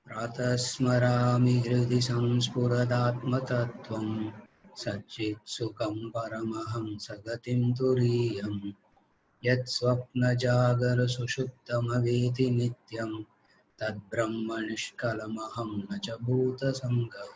प्रातः स्मरामि हृदि संस्फुरदात्मतत्त्वं सच्चित्सुखं परमहंसगतिं तुरीयं यत्स्वप्नजागरसुषुप्तमवेति नित्यं तद्ब्रह्म निष्कलमहं न च भूतसङ्गः।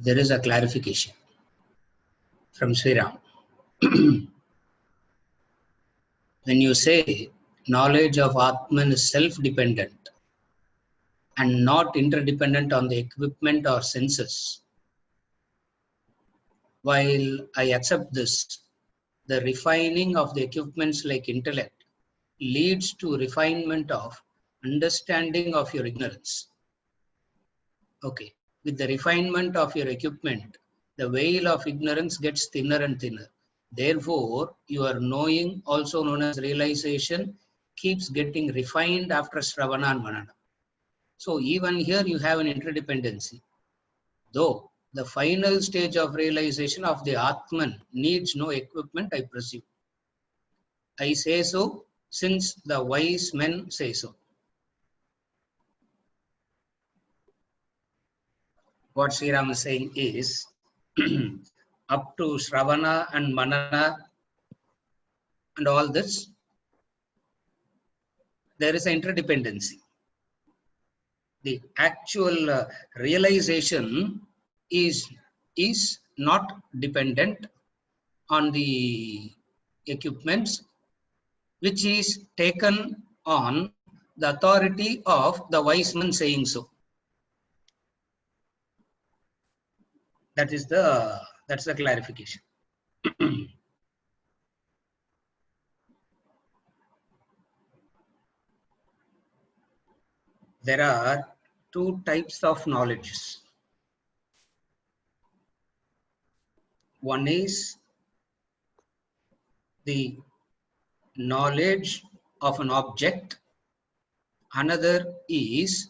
There is a clarification from Sri Ram. When you say knowledge of Atman is self-dependent and not interdependent on the equipment or senses, while I accept this, the refining of the equipments like intellect leads to refinement of understanding of your ignorance. Okay, with the refinement of your equipment, the veil of ignorance gets thinner and thinner. Therefore, your knowing, also known as realization, keeps getting refined after Shravana and Manana. So even here you have an interdependency. Though the final stage of realization of the Atman needs no equipment, I presume. I say so since the wise men say so. What Sri Ram is saying is, up to Shravana and Manana and all this, there is an interdependency. The actual realization is not dependent on the equipments, which is taken on the authority of the wise man saying so. That's the clarification. There are two types of knowledges. One is the knowledge of an object. Another is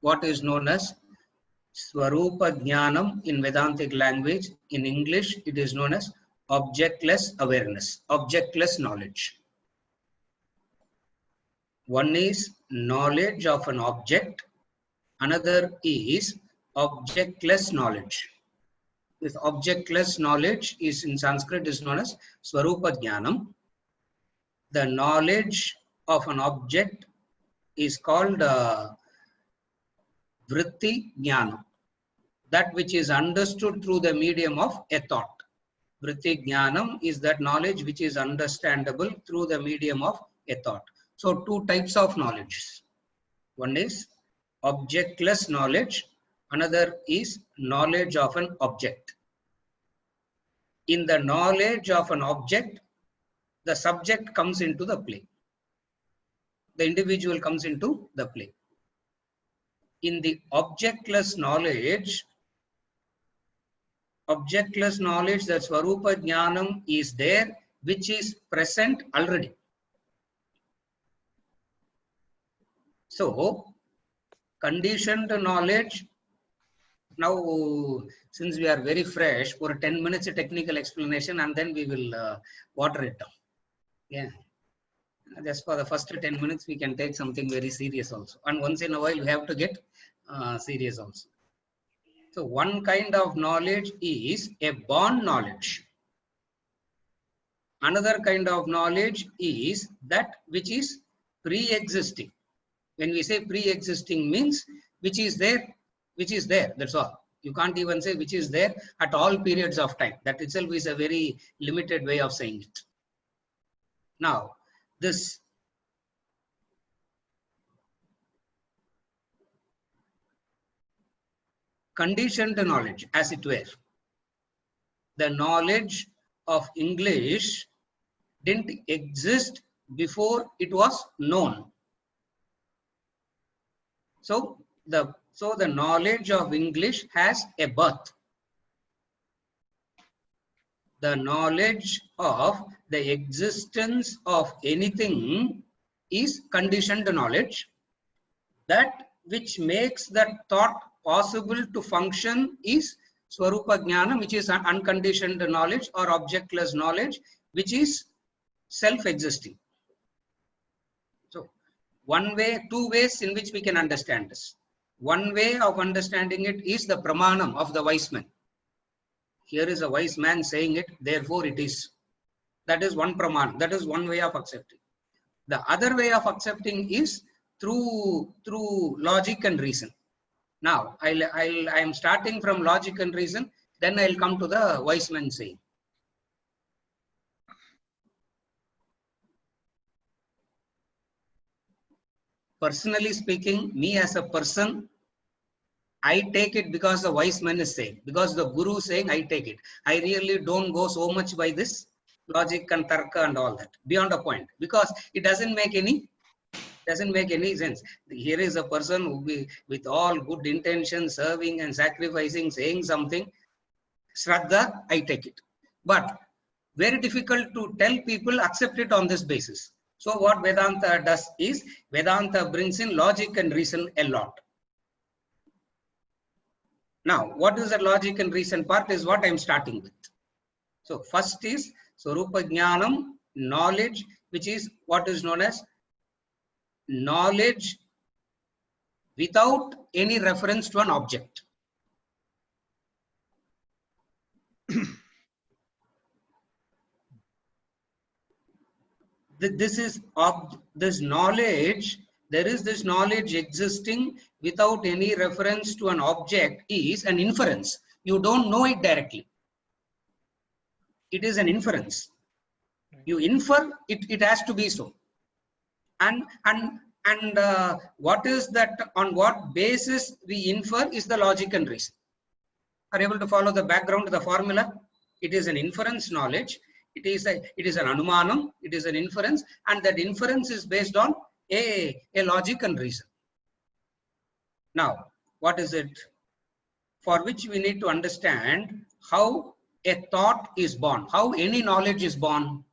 what is known as Swarupa Jnanam in Vedantic language. In English, it is known as objectless awareness, objectless knowledge. One is knowledge of an object. Another is objectless knowledge. This objectless knowledge is in Sanskrit is known as Swarupa Jnanam. The knowledge of an object is called Vritti Jnanam. That which is understood through the medium of a thought. Vritti Jnanam is that knowledge which is understandable through the medium of a thought. So two types of knowledge. One is objectless knowledge. Another is knowledge of an object. In the knowledge of an object, the subject comes into the play. The individual comes into the play. In the objectless knowledge, that Swarupa Jnanam is there, which is present already. So, conditioned knowledge, now since we are very fresh, for 10 minutes a technical explanation and then we will water it down. Yeah. Just for the first 10 minutes, we can take something very serious also. And once in a while, we have to get serious also. So one kind of knowledge is a born knowledge. Another kind of knowledge is that which is pre-existing. When we say pre-existing means which is there, that's all. You can't even say which is there at all periods of time. That itself is a very limited way of saying it. Now, this conditioned knowledge, as it were. The knowledge of English didn't exist before it was known. So the knowledge of English has a birth. The knowledge of the existence of anything is conditioned knowledge. That which makes that thought possible to function is Swarupa Jnana, which is an unconditioned knowledge or objectless knowledge, which is self-existing. So, two ways in which we can understand this. One way of understanding it is the pramanam of the wise man. Here is a wise man saying it, therefore it is. That is one pramanam. That is one way of accepting. The other way of accepting is through logic and reason. Now, I am starting from logic and reason, then I'll come to the wise man saying. Personally speaking, me as a person, I take it because the wise man is saying, because the guru is saying, I take it. I really don't go so much by this logic and tarka and all that, beyond a point, because it doesn't make any sense. Here is a person who with all good intentions, serving and sacrificing, saying something, Shraddha, I take it. But very difficult to tell people accept it on this basis. So what Vedanta does is, Vedanta brings in logic and reason a lot. Now, what is the logic and reason part is what I am starting with. So first is Swarupa Jnanam, knowledge, which is what is known as knowledge without any reference to an object. This knowledge, there is this knowledge existing without any reference to an object is an inference. You don't know it directly. It is an inference. You infer it has to be so. And what is that, on what basis we infer is the logic and reason. Are you able to follow the background, the formula? It is an inference knowledge. It is an anumanam. It is an inference, and that inference is based on a logic and reason. Now, what is it? For which we need to understand how a thought is born, how any knowledge is born.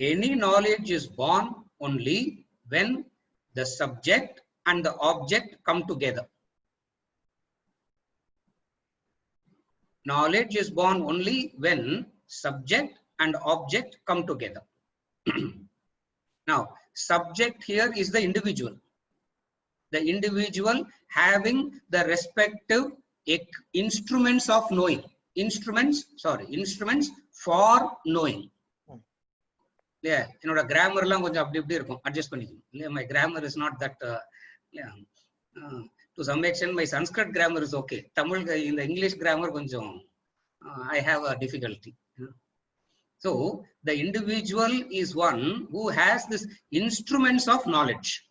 Any knowledge is born only when the subject and the object come together. Knowledge is born only when subject and object come together. Now, subject here is the individual. The individual having the respective instruments of knowing. Instruments for knowing. Yeah, grammar lang konjam apdi irukum, adjust pannikum. My grammar is not that to some extent my Sanskrit grammar is okay. Tamil in the English grammar konjam I have a difficulty. So the individual is one who has this instruments of knowledge.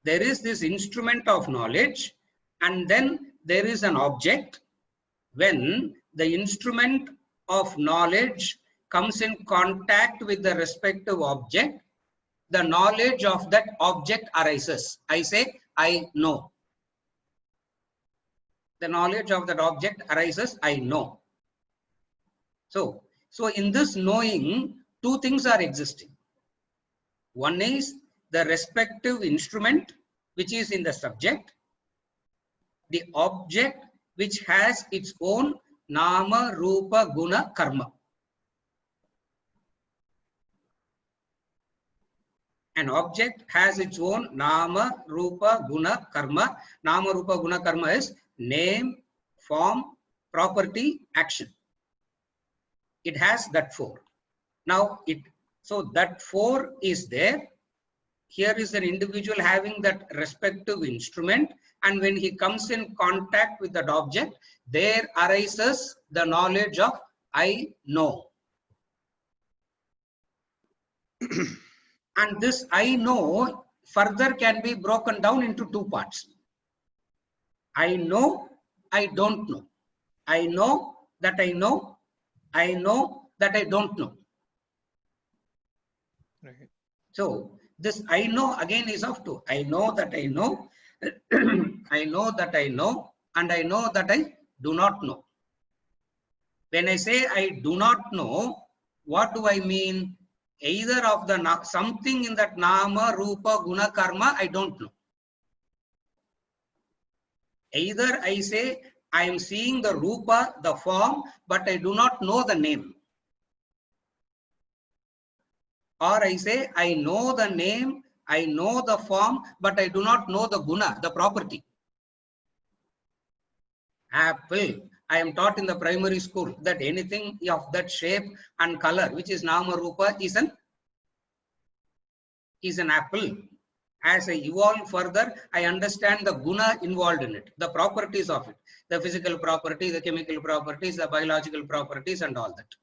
There is this instrument of knowledge, and then there is an object. When the instrument of knowledge comes in contact with the respective object, the knowledge of that object arises. I say, I know. The knowledge of that object arises, I know. So in this knowing, two things are existing. One is the respective instrument, which is in the subject. The object, which has its own nama, rupa, guna, karma. An object has its own nama, rupa, guna, karma. Nama, rupa, guna, karma is name, form, property, action. It has that four. Now, so that four is there. Here is an individual having that respective instrument, and when he comes in contact with that object, there arises the knowledge of I know. And this I know further can be broken down into two parts. I know, I don't know. I know that I know. I know that I don't know. Right. So this I know again is of two. I know that I know. I know that I know, and I know that I do not know. When I say I do not know, what do I mean? Either of the something in that nama, rupa, guna, karma, I don't know. Either I say I am seeing the rupa, the form, but I do not know the name. Or I say I know the name, I know the form, but I do not know the guna, the property. Apple. I am taught in the primary school that anything of that shape and color, which is nama rupa, is an apple. As I evolve further, I understand the guna involved in it, the properties of it, the physical properties, the chemical properties, the biological properties, and all that.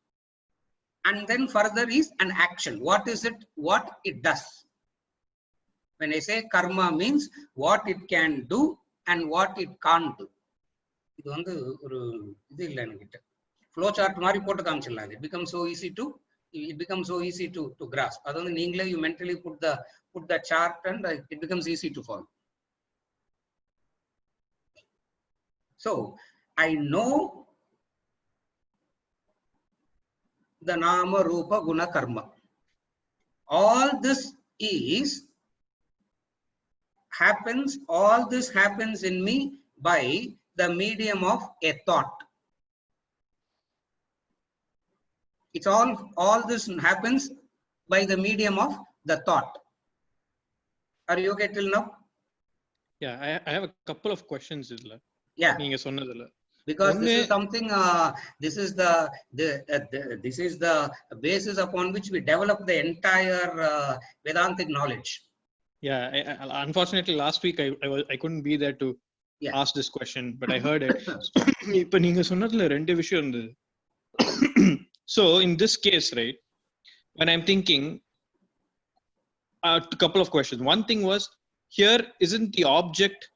And then further is an action. What is it? What it does. When I say karma means what it can do and what it can't do. இது வந்து ஒரு இது இல்லை என்கிட்ட flow chart மாதிரி போட்டு காமிச்சிடலாம். It becomes so easy to grasp. அது வந்து நீங்களே you mentally put the chart and it becomes easy to follow. So I know the nama rupa guna karma. All this happens in me by the medium of a thought. It's all this happens by the medium of the thought. Are you okay till now? Yeah, I have a couple of questions. Yeah. Because this is something, this is the basis upon which we develop the entire Vedantic knowledge. Yeah, unfortunately last week I couldn't be there to ask this question, but I heard it. இப்ப நீங்க சொன்னதுல ரெண்டு விஷயம் இருந்தது. So in this case, right, when I'm thinking a couple of questions. One thing was, here isn't the object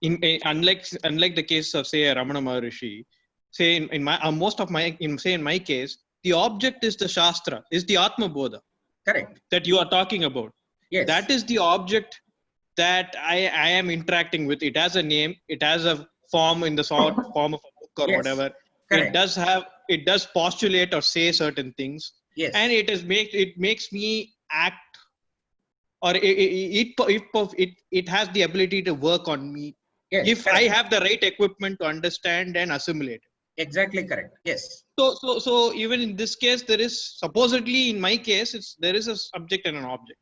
unlike the case of say Ramana Maharishi, say in my case, the object is the Shastra, is the Atma Bodha. Correct. That you are talking about. Yes. That is the object that I am interacting with. It has a name, it has a form in the form of a book or yes. whatever. Correct. It does postulate or say certain things. Yes. And it makes me act, or it has the ability to work on me. Yes. If correct. I have the right equipment to understand and assimilate. Exactly correct. Yes. So even in this case, there is supposedly, in my case, there is a subject and an object.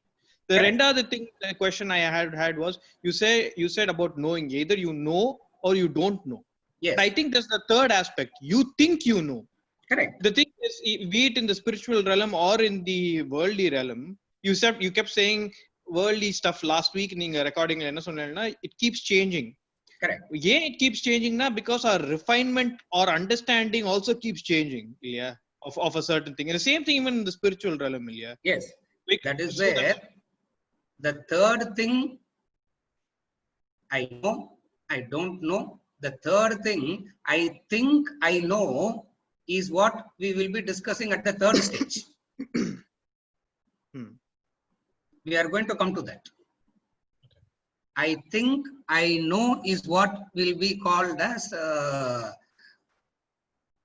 The question I had was, you said about knowing. Either you know or you don't know. Yes. But I think there's the third aspect. You think you know. Correct. The thing is, be it in the spiritual realm or in the worldly realm, you kept saying worldly stuff last week in the recording. It keeps changing. Correct. Yeah, it keeps changing now because our refinement or understanding also keeps changing. Yeah, of a certain thing. And the same thing even in the spiritual realm. Yeah. Yes. That is where the third thing, I know, I don't know. The third thing, I think I know, is what we will be discussing at the third stage. We are going to come to that. I think I know is what will be called as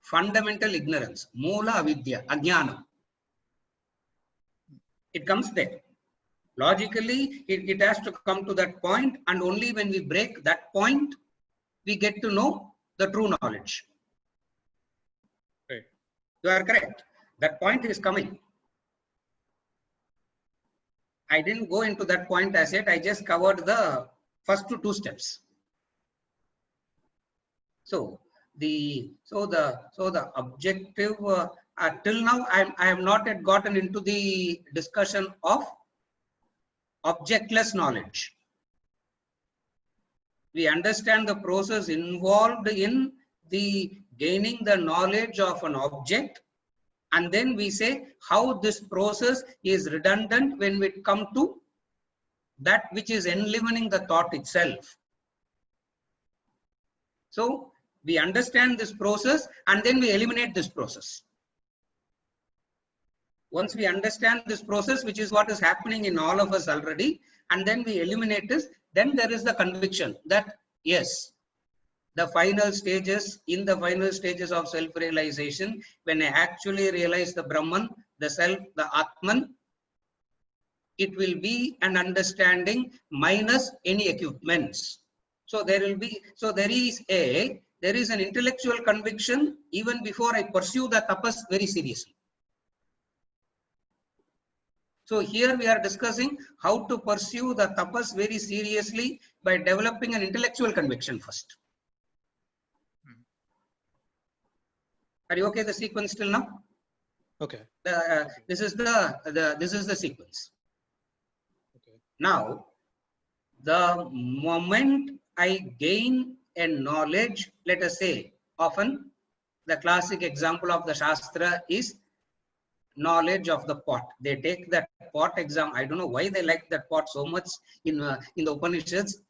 fundamental ignorance, moola avidya, ajnanam. It comes there. Logically, it has to come to that point, and only when we break that point, we get to know the true knowledge. Right. You are correct. That point is coming. I didn't go into that point as yet. I just covered the first two steps. So the objective till now I have not yet gotten into the discussion of objectless knowledge. We understand the process involved in the gaining the knowledge of an object, and then we say how this process is redundant when we come to that which is enlivening the thought itself. So we understand this process and then we eliminate this process. Once we understand this process, which is what is happening in all of us already, and then we eliminate this, then there is the conviction that yes, the final stages, in the final stages of self-realization, when I actually realize the Brahman, the self, the Atman, it will be an understanding minus any equipments. So there will be, so there is an intellectual conviction even before I pursue the tapas very seriously. So here we are discussing how to pursue the tapas very seriously by developing an intellectual conviction first. Are you okay? The sequence till now? Okay. This is the sequence. Okay. Now, the moment I gain a knowledge, let us say, often the classic example of the Shastra is knowledge of the pot. They take that pot exam. I don't know why they like that pot so much in the Upanishads.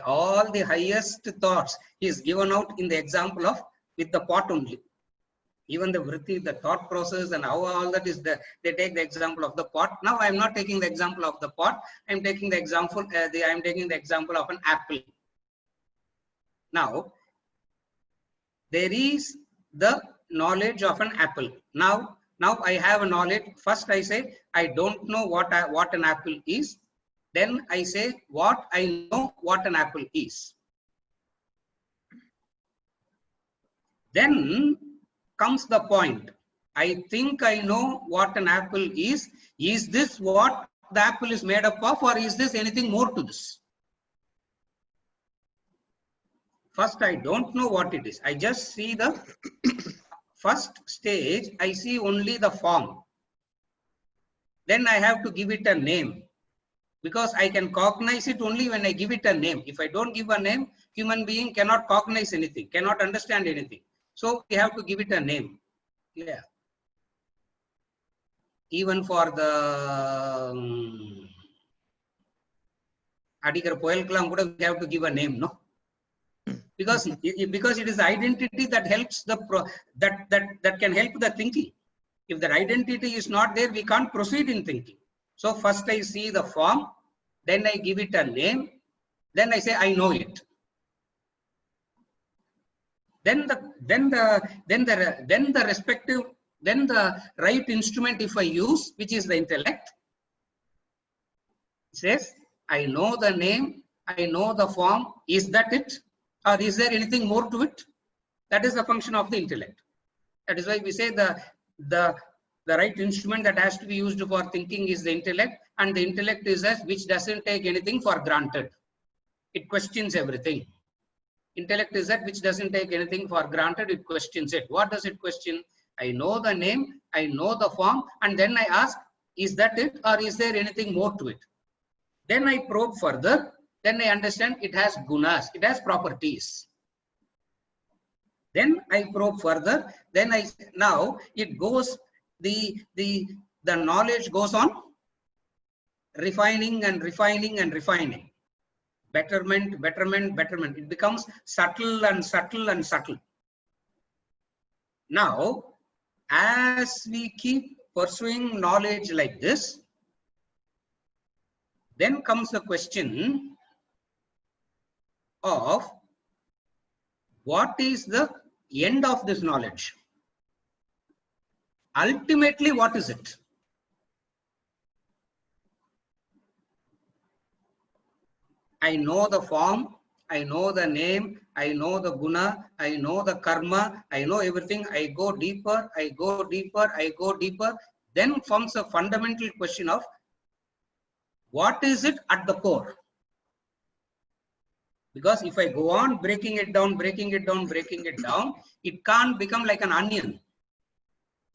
All the highest thoughts is given out in the example of with the pot only. Even the vritti, the thought process, and how all that is there, they take the example of the pot. Now I am not taking the example of the pot. I am taking the example. I am taking the example of an apple. Now there is the knowledge of an apple. Now I have a knowledge. First I say I don't know what an apple is. Then I say what I know what an apple is. Then comes the point. I think I know what an apple is. Is this what the apple is made up of, or is this anything more to this? First, I don't know what it is. I just see the first stage. I see only the form. Then I have to give it a name, because I can cognize it only when I give it a name. If I don't give a name, human being cannot cognize anything, cannot understand anything. So we have to give it a name. Yeah. Even for the Adikar Poelkalam, we have to give a name, no? Because it is identity that helps that can help the thinking. If the identity is not there, we can't proceed in thinking. So first I see the form, then I give it a name, then I say I know it. Then the right instrument, if I use, which is the intellect, says I know the name, I know the form. Is that it, or is there anything more to it? That is the function of the intellect. That is why we say the right instrument that has to be used for thinking is the intellect, and the intellect is that which doesn't take anything for granted. It questions everything. Intellect is that which doesn't take anything for granted. It questions it. What does it question? I know the name, I know the form, and then I ask, is that it, or is there anything more to it? Then I probe further. Then I understand it has gunas, it has properties. Then I probe further. Then now it goes, the knowledge goes on refining and refining and refining. Betterment, betterment, betterment. It becomes subtle and subtle and subtle. Now, as we keep pursuing knowledge like this, then comes the question of what is the end of this knowledge? Ultimately, what is it? I know the form, I know the name, I know the guna, I know the karma, I know everything. I go deeper, I go deeper, I go deeper. Then comes a fundamental question of what is it at the core? Because if I go on breaking it down, breaking it down, breaking it down, it can't become like an onion.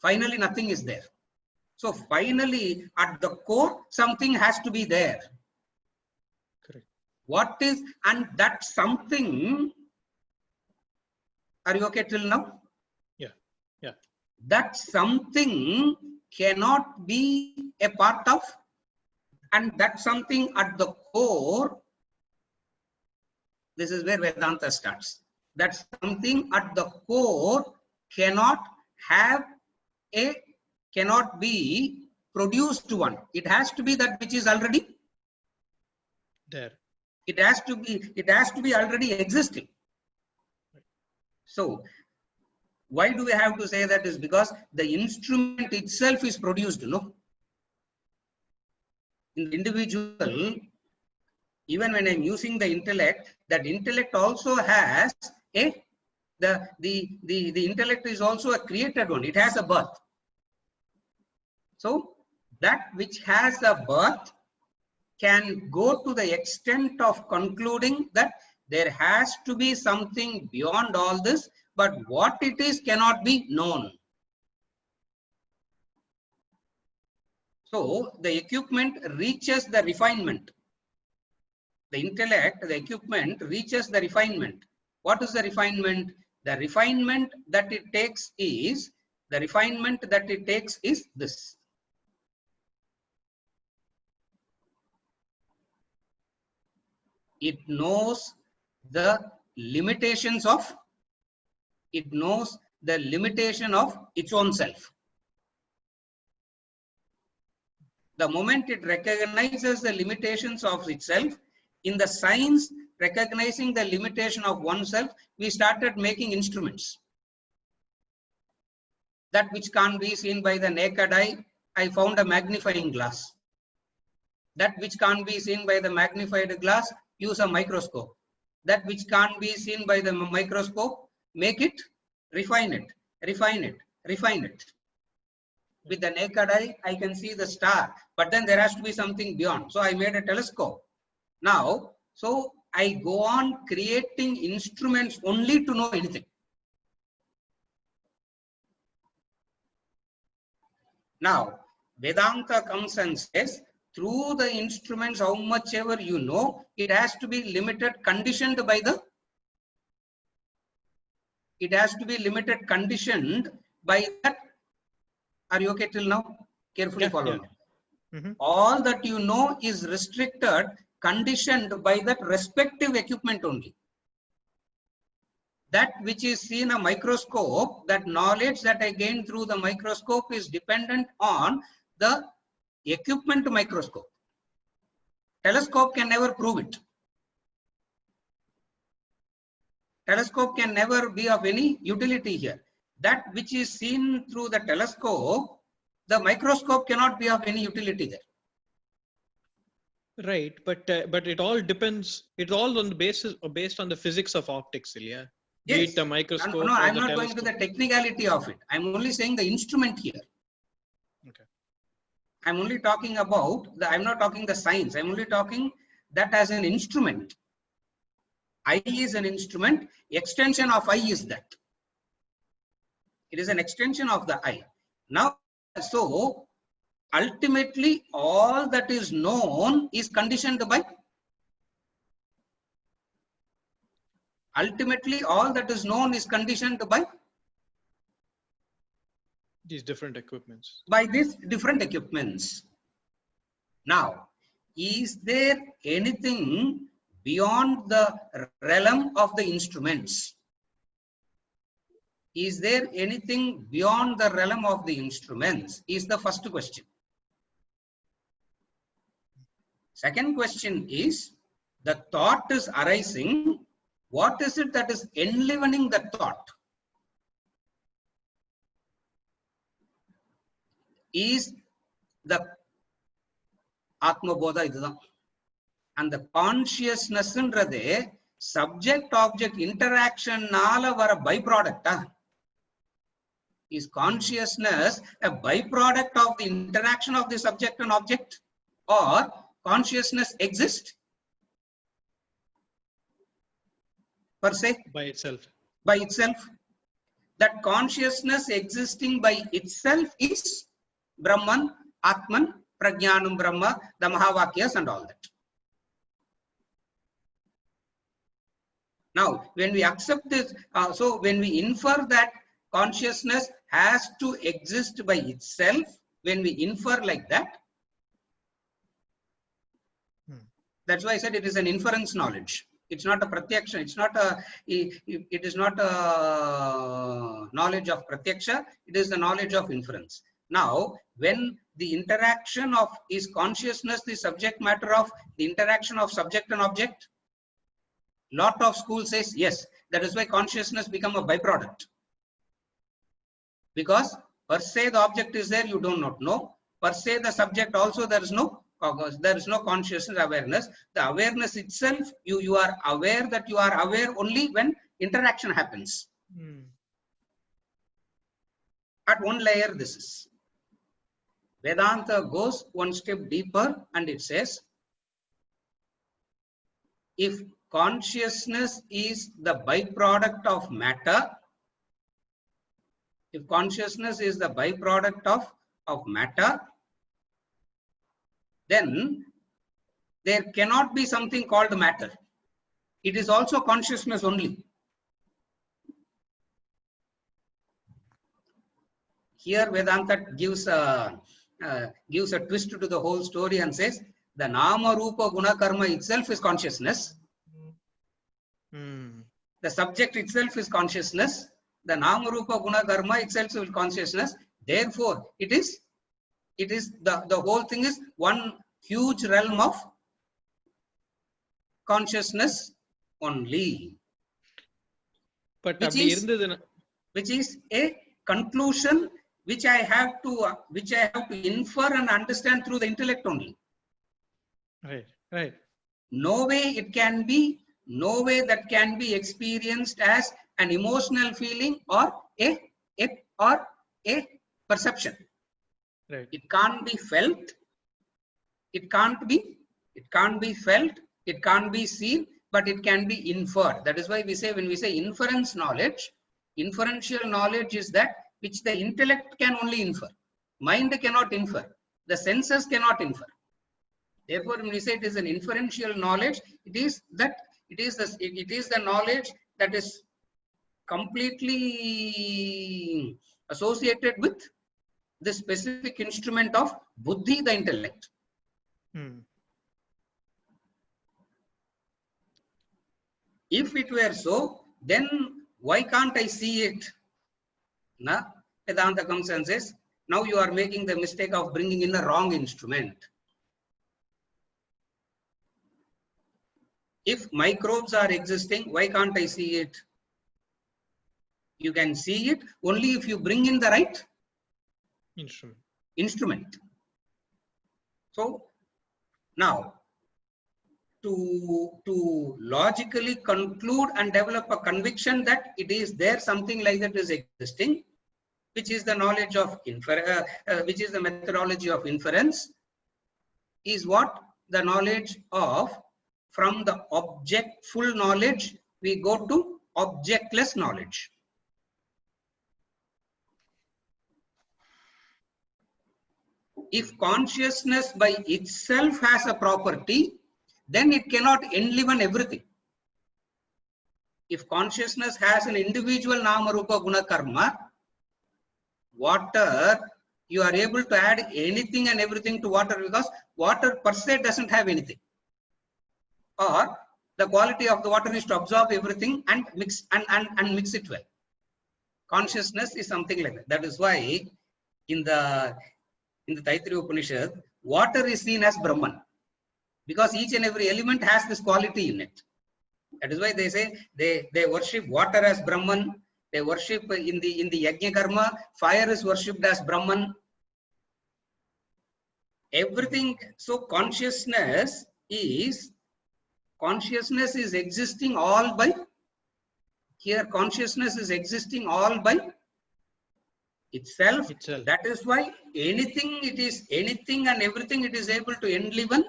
Finally, nothing is there. So finally, at the core, something has to be there. Correct. What is, and that something, are you okay till now? Yeah, yeah. That something cannot be a part of And that's something at the core. This is where Vedanta starts. That something at the core cannot be produced one. It has to be that which is already there. It has to be already existing. So why do we have to say that? Is because the instrument itself is produced, no? In the individual, even when I'm using the intellect, that intellect also has the intellect is also a created one. It has a birth. So that which has a birth can go to the extent of concluding that there has to be something beyond all this, but what it is cannot be known. So the equipment reaches the refinement. The intellect, the equipment reaches the refinement. What is the refinement? The refinement that it takes is this. It knows the limitations of its own self. The moment it recognizes the limitations of itself, in the science recognizing the limitation of oneself, we started making instruments. That which can't be seen by the naked eye, I found a magnifying glass. That which can't be seen by the magnified glass, use a microscope. That which can't be seen by the microscope, make it, refine it. With the naked eye, I can see the star, but then there has to be something beyond. So I made a telescope. Now, so I go on creating instruments only to know anything. Now, Vedanta comes and says, through the instruments, how much ever you know, it has to be limited, conditioned by that. Are you okay till now? Carefully follow. Yeah. All that you know is restricted, conditioned by that respective equipment only. That which is seen a microscope, that knowledge that I gain through the microscope is dependent on the equipment microscope. Telescope can never prove it. Telescope can never be of any utility here. That which is seen through the telescope, the microscope cannot be of any utility there. Right, but it all depends. It's all on the basis or based on the physics of optics, Ilya. Yes. Be it the microscope. No, I'm not going to the technicality of it. I'm only saying the instrument here. Okay. I'm only talking about I'm not talking the science. I'm only talking that as an instrument. Eye is an instrument. Extension of eye is that. It is an extension of the eye. Now, so ultimately, all that is known is conditioned by. Ultimately, all that is known is conditioned by these different equipments. By these different equipments. Now, is there anything beyond the realm of the instruments? Is there anything beyond the realm of the instruments? Is the first question. Second question is, the thought is arising. What is it that is enlivening the thought? Is the Atma Bodha idudha. And the consciousness endrathe subject object interaction nala vara byproduct. Is consciousness a byproduct of the interaction of the subject and object, or consciousness exists per se? By itself. By itself. That consciousness existing by itself is Brahman, Atman, Prajnanam Brahma, the Mahavakyas and all that. Now, when we accept this, so when we infer that consciousness has to exist by itself, when we infer like that, That's why I said it is an inference knowledge. It's not a pratyaksha. It's not a. It is not a knowledge of pratyaksha. It is the knowledge of inference. Now, when the interaction of is consciousness the subject matter of the interaction of subject and object, lot of school says yes. That is why consciousness become a byproduct. Because per se the object is there, you do not know. Per se the subject also there is no consciousness awareness. The awareness itself, you are aware that you are aware only when interaction happens. At one layer this is. Vedanta goes one step deeper and it says, if consciousness is the byproduct of matter, if consciousness is the byproduct of matter, then there cannot be something called matter. It is also consciousness only. Here Vedanta gives a twist to the whole story and says, the Nama Rupa Guna Karma itself is consciousness. The subject itself is consciousness. The Nama Rupa Guna Karma itself is consciousness. Therefore, it is the whole thing is one huge realm of consciousness only. But which is a conclusion which I have to infer and understand through the intellect only. Right. No way that can be experienced as an emotional feeling or a perception. Right. It can't be felt. It can't be felt. It can't be seen, but it can be inferred. That is why we say, when we say inference knowledge, inferential knowledge is that which the intellect can only infer. Mind cannot infer. The senses cannot infer. Therefore, when we say it is an inferential knowledge, it is the knowledge that is completely associated with the specific instrument of buddhi, the intellect. If it were so, then why can't I see it? Vedanta comes and says, now you are making the mistake of bringing in the wrong instrument. If microbes are existing, why can't I see it? You can see it only if you bring in the right instrument. So now, to logically conclude and develop a conviction that it is there, something like that is existing, which is the knowledge of which is the methodology of inference, is what the knowledge of, from the objectful knowledge we go to objectless knowledge. If consciousness by itself has a property, then it cannot enliven everything. If consciousness has an individual Nama Rupa Guna Karma, water, you are able to add anything and everything to water, because water per se doesn't have anything. Or the quality of the water is to absorb everything and mix and mix it well. Consciousness is something like that. That is why in the Taittiriya Upanishad, water is seen as Brahman, because each and every element has this quality in it. That is why they say they worship water as Brahman. They worship in the Yajna Karma, fire is worshipped as Brahman. Everything. So consciousness is existing all by, here consciousness is existing all by itself. That is why anything and everything it is able to enliven.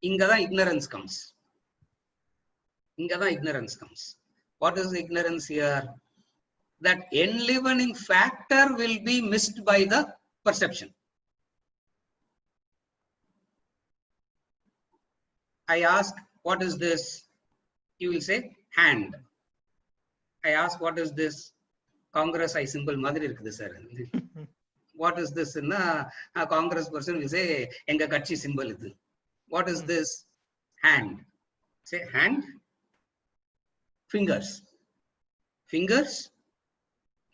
Ingada ignorance comes. What is the ignorance here? That enlivening factor will be missed by the perception. I ask, what is this? You will say, hand. I ask, what is this? Congress I symbol madri irukku sir. What is this? A Congress person will say, Enga Kachi symbol. What is this? Hand. Say hand. Fingers. Fingers.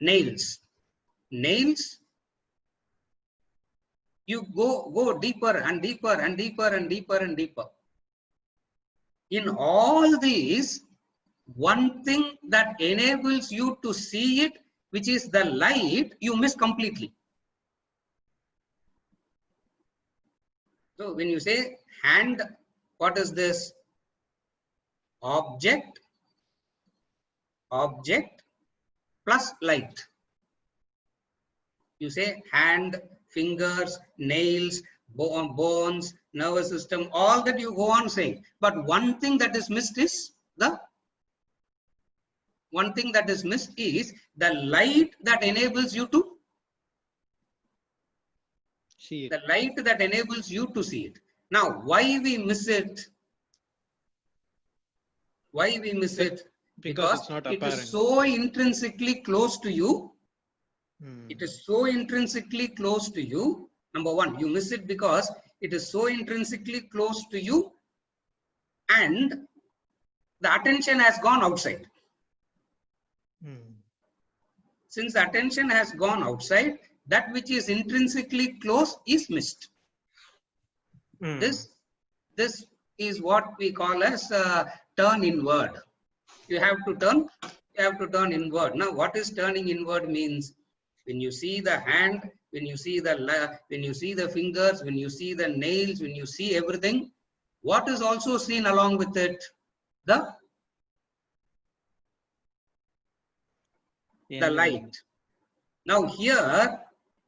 Nails. Nails. You go deeper and deeper and deeper and deeper and deeper. In all these, one thing that enables you to see it, which is the light, you miss completely. So when you say hand, what is this? Object plus light. You say hand, fingers, nails, bones, nervous system, all that you go on saying. But one thing that is missed is the light that enables you to see it. The light that enables you to see it. Now, why we miss it? Why we miss it? Because it's not apparent. It is so intrinsically close to you. It is so intrinsically close to you. Number one, you miss it because it is so intrinsically close to you and the attention has gone outside. Since the attention has gone outside, that which is intrinsically close is missed. This is what we call as turn inward. You have to turn inward. Now, what is turning inward means? When you see the hand, when you see the fingers, when you see the nails, when you see everything, what is also seen along with it? The light. Now here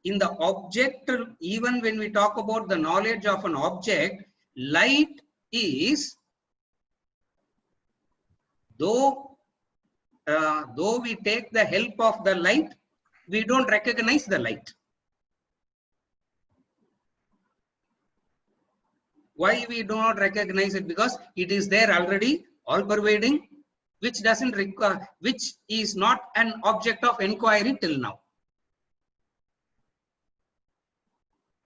in the object, even when we talk about the knowledge of an object, light is, though we take the help of the light, we don't recognize the light. Why we do not recognize it? Because it is there already, all pervading, which doesn't require, which is not an object of inquiry till now.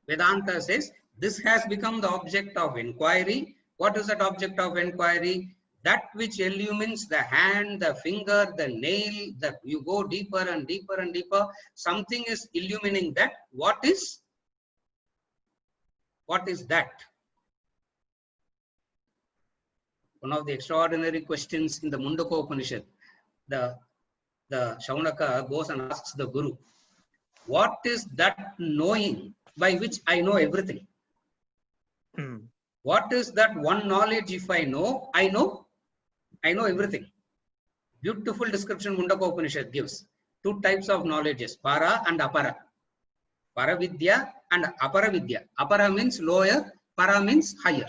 Vedanta says this has become the object of inquiry. What is that object of inquiry? That which illumines the hand, the finger, the nail, that you go deeper and deeper and deeper. Something is illumining that. What is that? One of the extraordinary questions in the Mundaka Upanishad, the Shaunaka goes and asks the Guru, what is that knowing by which I know everything? What is that one knowledge? If I know everything. Beautiful description Mundaka Upanishad gives. Two types of knowledges, para and apara. Paravidya and aparavidya. Apara means lower, para means higher.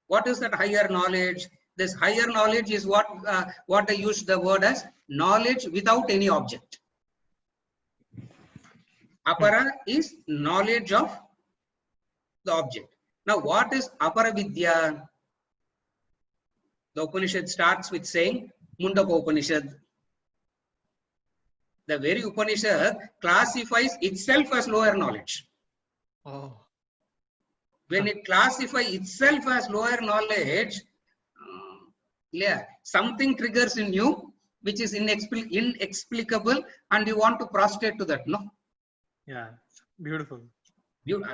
What is that higher knowledge? This higher knowledge is what I use the word as knowledge without any object. Apara is knowledge of the object. Now, what is aparavidya? The Upanishad starts with saying Mundaka Upanishad. The very Upanishad classifies itself as lower knowledge. Oh. When it classifies itself as lower knowledge, something triggers in you which is inexplicable and you want to prostrate to that, no? Yeah, beautiful.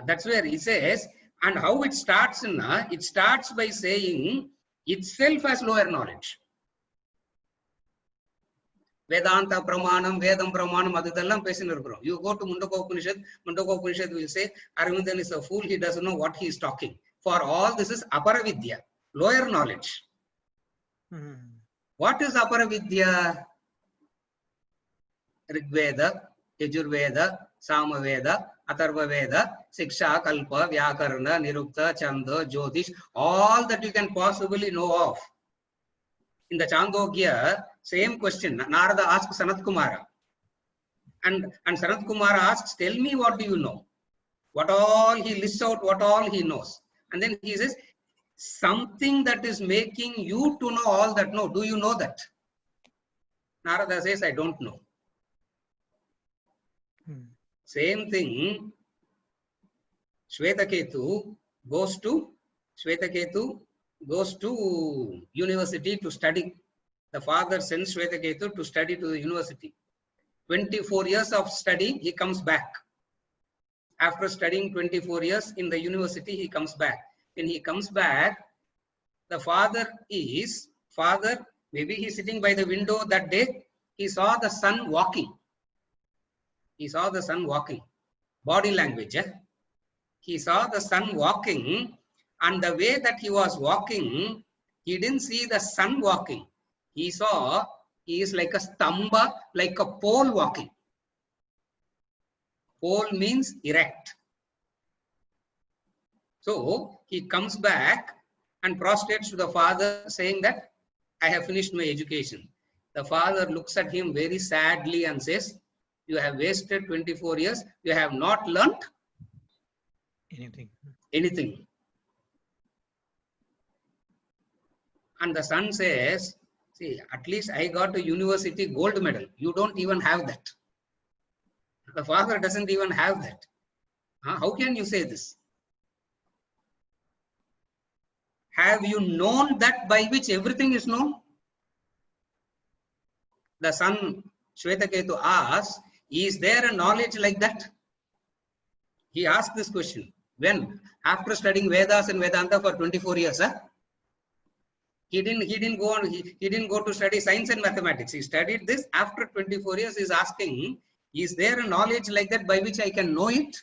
That's where he says, and how it starts it starts by saying itself as lower knowledge. Vedanta Pramanam, Vedam Pramanam, Adithallam Pesinurpram. You go to Mundaka Upanishad will say, Aravindan is a fool, he doesn't know what he is talking. For all this is aparavidya, lower knowledge. What is aparavidya? Rigveda, Yajurveda, Samaveda, Atharva Veda, Siksha, Kalpa, Vyakarana, Nirukta, Chanda, Jyotish, all that you can possibly know of. In the Chandogya, same question, Narada asks Sanat Kumara. And Sanat Kumara asks, tell me what do you know? What all, he lists out what all he knows. And then he says, something that is making you to know all that. No, do you know that? Narada says, I don't know. Same thing, Shvetaketu goes to university to study. The father sends Shvetaketu to study to the university. 24 years of study, he comes back. After studying 24 years in the university, he comes back. When he comes back, the father, maybe he's sitting by the window that day, he saw the son walking. He saw the son walking. Body language. He saw the son walking, and the way that he was walking, he didn't see the son walking. He saw he is like a stamba, like a pole walking. Pole means erect. So he comes back and prostrates to the father, saying that I have finished my education. The father looks at him very sadly and says, you have wasted 24 years. You have not learnt anything. And the son says, see, at least I got a university gold medal. You don't even have that. The father doesn't even have that. How can you say this? Have you known that by which everything is known? The son Shvetaketu asks, is there a knowledge like that? He asked this question. When? After studying Vedas and Vedanta for 24 years. He didn't go to study science and mathematics. He studied this. After 24 years, he is asking, is there a knowledge like that by which I can know it?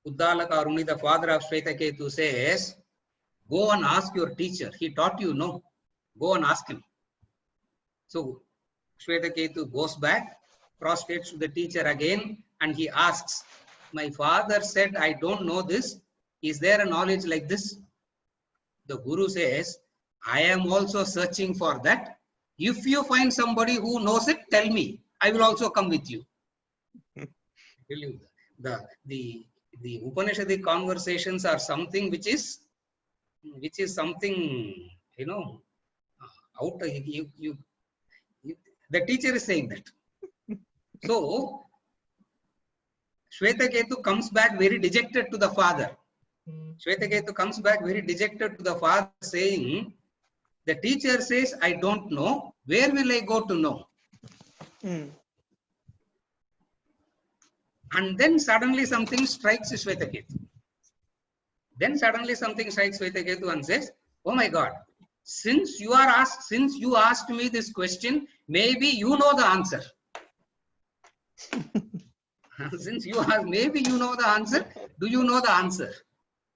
Uddalaka Aruni, the father of Shvetaketu, says, go and ask your teacher. He taught you, no. Go and ask him. So Shvetaketu goes back, prostrates to the teacher again, and he asks, my father said, I don't know this. Is there a knowledge like this? The Guru says, I am also searching for that. If you find somebody who knows it, tell me. I will also come with you. The Upanishadic conversations are something which is something, out. The teacher is saying that. So Shvetaketu comes back very dejected to the father. Shvetaketu comes back very dejected to the father, saying, the teacher says, I don't know. Where will I go to know? And then suddenly something strikes Shvetaketu. Then suddenly something strikes Shvetaketu and says, oh my God, since you asked me this question, maybe you know the answer. Since you asked, maybe you know the answer. Do you know the answer?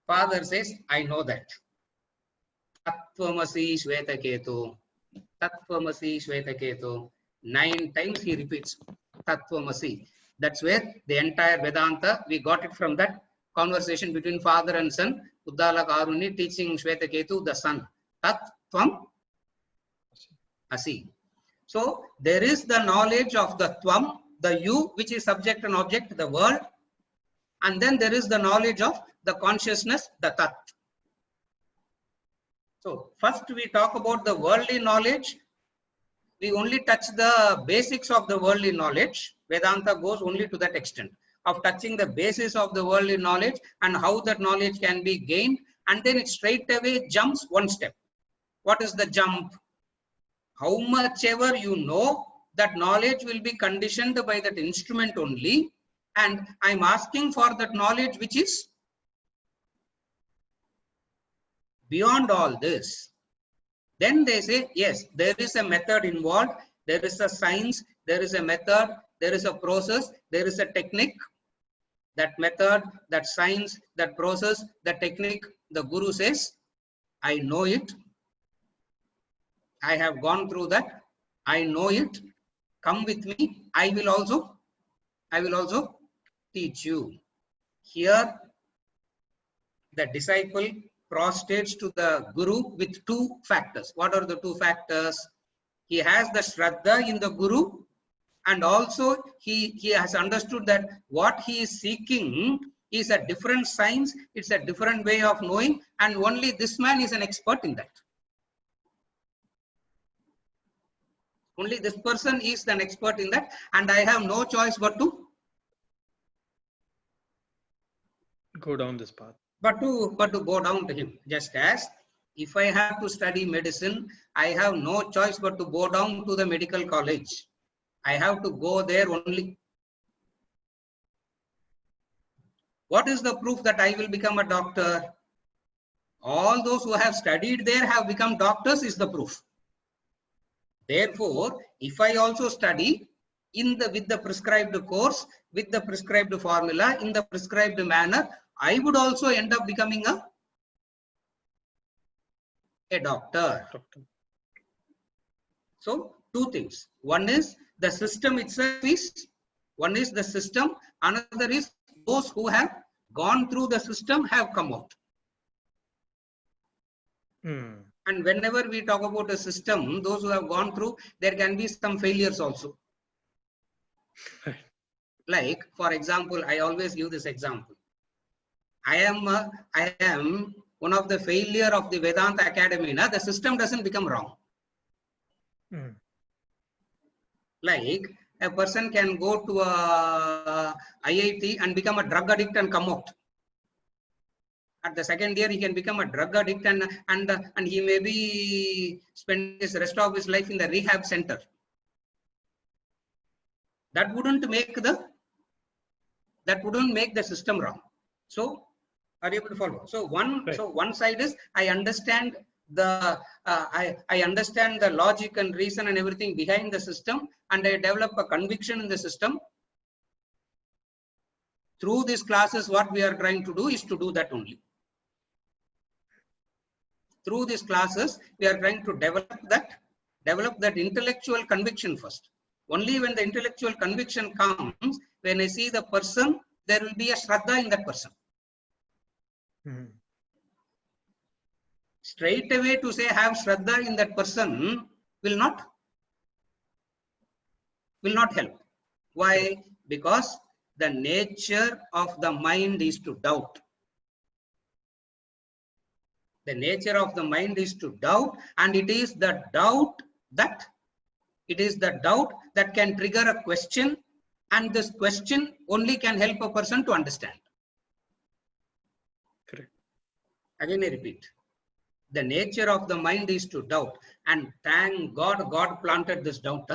Father says, I know that. Tattvamasi Shvetaketu. Tattvamasi Shvetaketu. 9 times he repeats Tattvamasi. That's where the entire Vedanta, we got it from that conversation between father and son. Uddalaka Aruni teaching Shvetaketu, the son. Tattvam Asi. So there is the knowledge of the Tvam, the you, which is subject and object, the world. And then there is the knowledge of the consciousness, the Tat. So first we talk about the worldly knowledge. We only touch the basics of the worldly knowledge. Vedanta goes only to that extent of touching the basis of the worldly knowledge and how that knowledge can be gained. And then it straight away jumps one step. What is the jump? How much ever you know, that knowledge will be conditioned by that instrument only. And I'm asking for that knowledge which is beyond all this. Then they say, yes, there is a method involved. There is a science. There is a method. There is a process. There is a technique. That method, that science, that process, the technique, the Guru says, I know it. I have gone through that. I know it. Come with me. I will also teach you. Here, the disciple prostrates to the Guru with 2 factors. What are the 2 factors? He has the Shraddha in the Guru, and also he has understood that what he is seeking is a different science, it's a different way of knowing, and only this man is an expert in that. Only this person is an expert in that, and I have no choice but to go down this path. But to go down to him. Just as if I have to study medicine, I have no choice but to go down to the medical college. I have to go there only. What is the proof that I will become a doctor? All those who have studied there have become doctors is the proof. Therefore, if I also study with the prescribed course, with the prescribed formula, in the prescribed manner, I would also end up becoming a doctor. So, two things. One is the system itself is, one is the system, another is those who have gone through the system have come out. And whenever we talk about a system, those who have gone through, there can be some failures also. Like, for example, I always give this example. I am one of the failure of the Vedanta Academy. Now, the system doesn't become wrong. Like, a person can go to a IIT and become a drug addict and come out. At the second year, he can become a drug addict and he may be spend his rest of his life in the rehab center. That wouldn't make the system wrong. So, are you able to follow? So one side is I understand the I understand the logic and reason and everything behind the system, and I develop a conviction in the system. Through these classes, what we are trying to do is to do that only. Through these classes, we are trying to develop that intellectual conviction first. Only when the intellectual conviction comes, when I see the person, there will be a Shraddha in that person. Straight away to say have Shraddha in that person will not help. Why? Because the nature of the mind is to doubt. The nature of the mind is to doubt, and it is the doubt that can trigger a question, and this question only can help a person to understand. Correct. Again, I repeat. The nature of the mind is to doubt, and thank God, God planted this doubt.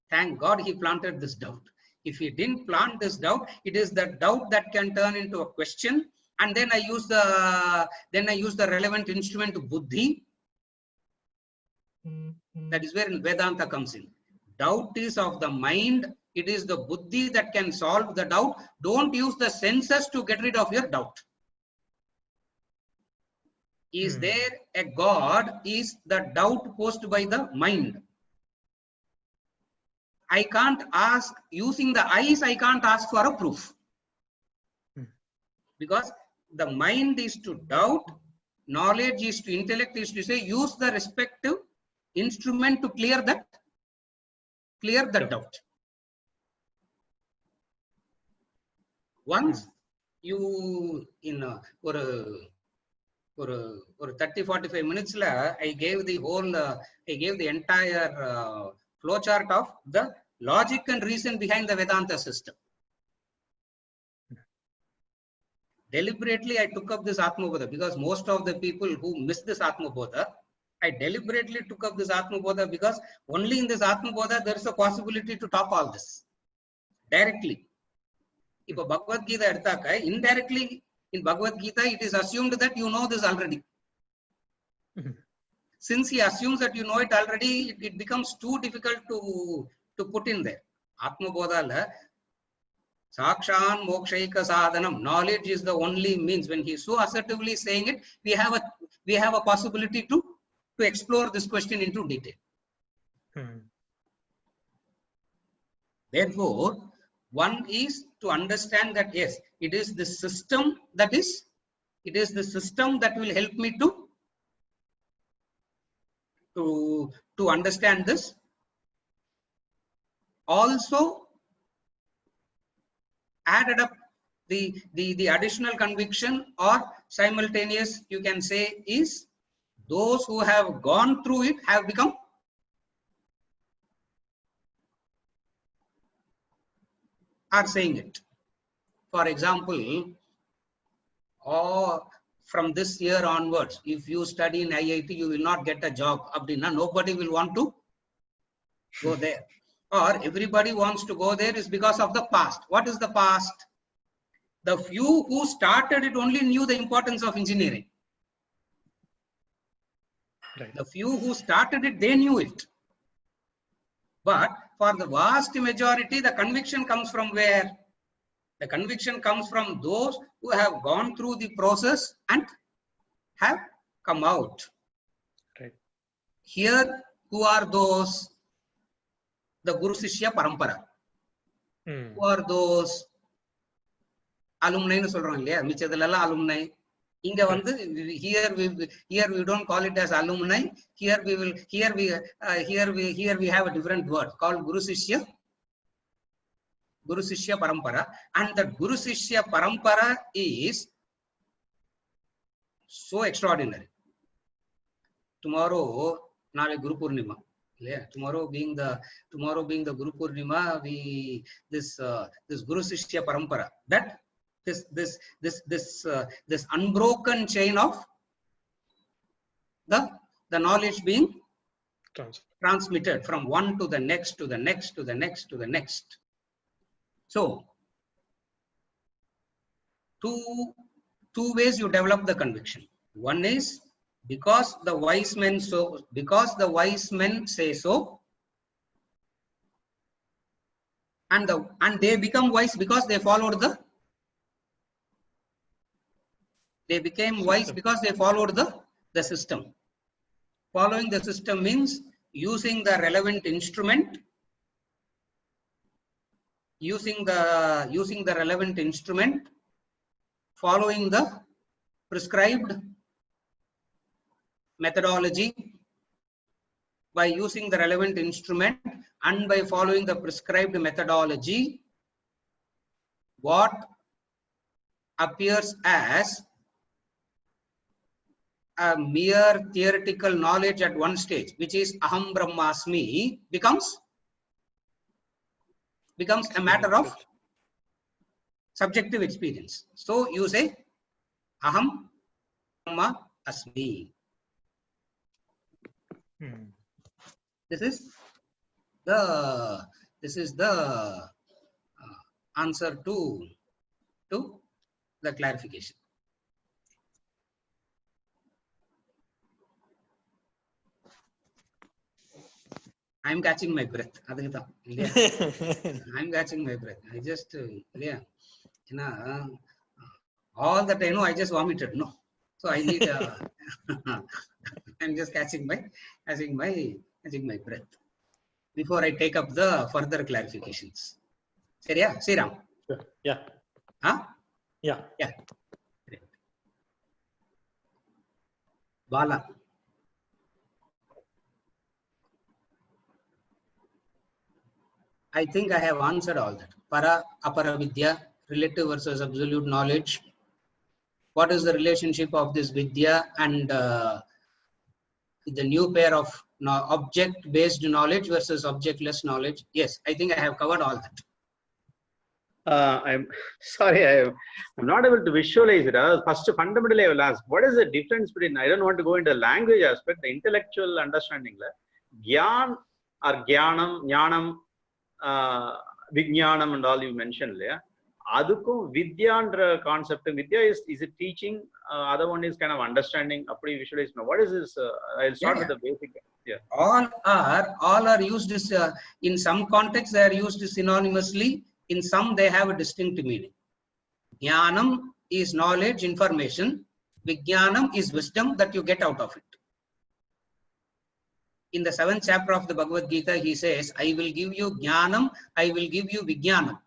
Thank God He planted this doubt. If He didn't plant this doubt, it is the doubt that can turn into a question, and then I use the relevant instrument buddhi. That is where Vedanta comes in. Doubt is of the mind. It is the buddhi that can solve the doubt. Don't use the senses to get rid of your doubt. Is there a God? Is the doubt posed by the mind? I can't ask, using the eyes, I can't ask for a proof. Because the mind is to doubt, knowledge is to intellect, is to say, use the respective instrument to clear the doubt. Once you, for 30-45 minutes, I gave the entire flowchart of the logic and reason behind the Vedanta system. Deliberately, I took up this Atmabodha because most of the people who miss this Atmabodha, I deliberately took up this Atmabodha because only in this Atmabodha there is a possibility to top all this directly. If a Bhagavad Gita indirectly in Bhagavad Gita, it is assumed that you know this already. Since he assumes that you know it already, it becomes too difficult to put in there. Atmabodha, Sakshan Mokshaika Sadhanam, knowledge is the only means. When he is so assertively saying it, we have a possibility to explore this question into detail. Therefore, one is to understand that yes, it is the system that will help me to understand this. Also, added up the additional conviction or simultaneous, you can say, is those who have gone through it have become are saying it. For example, from this year onwards, if you study in IIT, you will not get a job. Nobody will want to go there. Or everybody wants to go there is because of the past. What is the past? The few who started it only knew the importance of engineering. Right. The few who started it, they knew it. But for the vast majority, the conviction comes from where? The conviction comes from those who have gone through the process and have come out. Right. Here, who are those? The Guru Sishya Parampara. Who are those? Alumni nu solranga illaya, michadalella alumni. Inga vandu here we don't call it as alumni. Here we have a different word called Guru Sishya Parampara, and the Guru Sishya Parampara is so extraordinary. Tomorrow, Guru Purnima. Yeah, tomorrow being the Guru Purnima, this Guru Sishya Parampara, that this unbroken chain of the knowledge being transmitted from one to the next to the next to the next to the next. So two ways you develop the conviction. One is because the wise men say so, and they become wise because they followed the. They became wise because they followed the system. Following the system means using the relevant instrument. Using the relevant instrument, following the prescribed methodology. By using the relevant instrument and by following the prescribed methodology, what appears as a mere theoretical knowledge at one stage, which is Aham Brahmasmi, becomes a matter of subjective experience. So you say Aham Brahma Asmi. This is the answer to the clarification. I'm catching my breath. I'm catching my breath. I just all the time, I just vomited. No, so I need. I'm just catching my breath before I take up the further clarifications. Seriya, Sriram. Yeah. Huh? Yeah. Yeah. Bala. I think I have answered all that. Para, apara vidya, relative versus absolute knowledge. What is the relationship of this vidya and the new pair of object-based knowledge versus objectless knowledge? Yes, I think I have covered all that. I'm sorry, I'm not able to visualize it. First, fundamentally, I will ask, what is the difference between, I don't want to go into the language aspect, the intellectual understanding. Gyan or Gyanam, Jnanam, Vijnanam and all you mentioned. Adukku Vidya concept. Vidya is it teaching? Other one is kind of understanding. Appadi visualize. What is this? I'll start with the basic. Yeah. All are used as, in some contexts they are used synonymously. In some they have a distinct meaning. Jnanam is knowledge, information. Vijnanam is wisdom that you get out of it. In the 7th chapter of the Bhagavad Gita, he says, I will give you Jnanam, I will give you Vijnanam.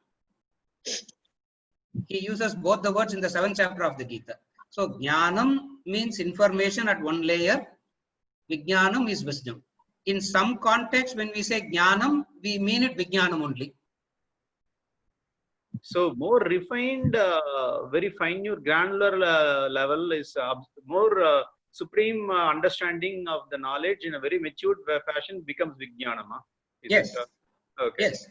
He uses both the words in the 7th chapter of the Gita. So, Jnanam means information at one layer. Vijnanam is wisdom. In some context, when we say Jnanam, we mean it Vijnanam only. So, more refined, very fine, granular level is more supreme understanding of the knowledge in a very matured fashion becomes Vijnanama. Yes. Okay. Yes.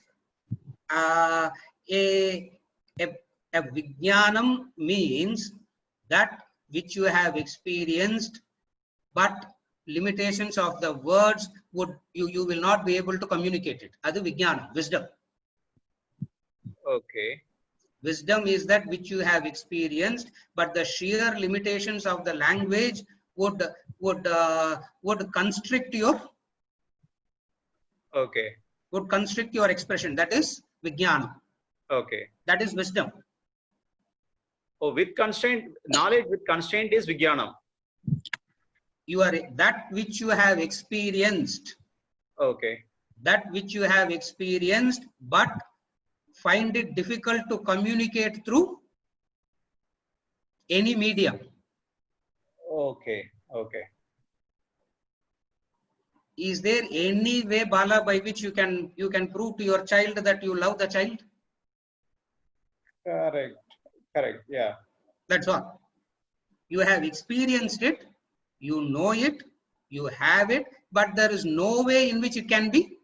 a Vijnanam means that which you have experienced, but limitations of the words would you will not be able to communicate it. Adu Vijnanam, wisdom. Okay. Wisdom is that which you have experienced, but the sheer limitations of the language would constrict your expression. That is Vijnanam. Okay. That is wisdom. Oh, with constraint, knowledge with constraint is Vijnanam. You are that which you have experienced. Okay. That which you have experienced, but find it difficult to communicate through any medium. Okay. Okay. Is there any way, Bala, by which you can prove to your child that you love the child? Correct. Correct. Yeah. That's all. You have experienced it, you know it, you have it, but there is no way in which it can be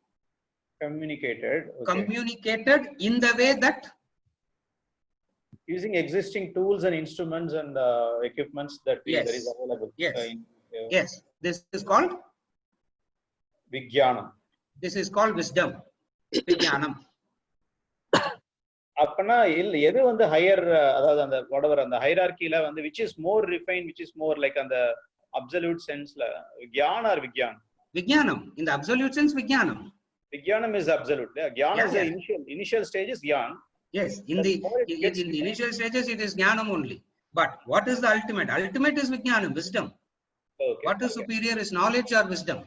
communicated. Okay. Communicated in the way that using existing tools and instruments and equipments that there is available. Yes. Yes. This is called Vijnanam. This is called wisdom. Vijnanam. அப்பனா எது வந்து higher, அதாவது அந்த whatever அந்த ஹைரார்க்கில வந்து which is more refined, which is more like அந்த absolute senseல Gyan or Vigyan? Vijnanam. In the absolute sense, Vijnanam. Vijnanam is absolute. Gyan is the initial stage is Gyan. Yes, in the initial stages it is Jnanam only. But what is the ultimate? Ultimate is Vijnanam, wisdom. Okay. What is superior is knowledge or wisdom.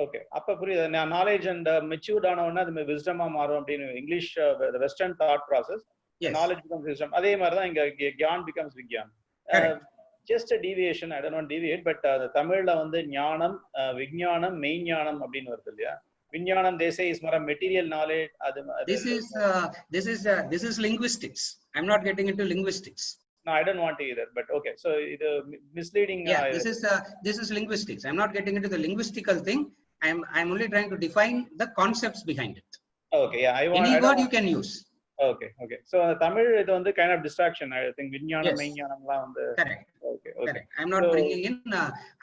Okay. அப்ப புரியுது. knowledge and matured ஆனவனா அது wisdom ஆ மாறும் அப்படினு English the western thought process. Yes. Knowledge becomes wisdom. அதே மாதிரி தான் இங்க Gyan becomes Vigyan. Just a deviation, I don't want to deviate, but தமிழ்ல வந்து ஞானம், விஞ்ஞானம், மெய்ஞானம் அப்படினு வருது இல்லையா? Vijnanam, they say, is more a material knowledge. This is linguistics. I'm not getting into linguistics. No, I don't want to either. But okay, so the misleading. Yeah, this is linguistics. I'm not getting into the linguistical thing. I'm only trying to define the concepts behind it. Okay, yeah, any word you can use. Okay. So Tamil is on the kind of distraction. I think Vijnanam, Meinyanam la on the. Correct. Okay. Correct. I'm not bringing in.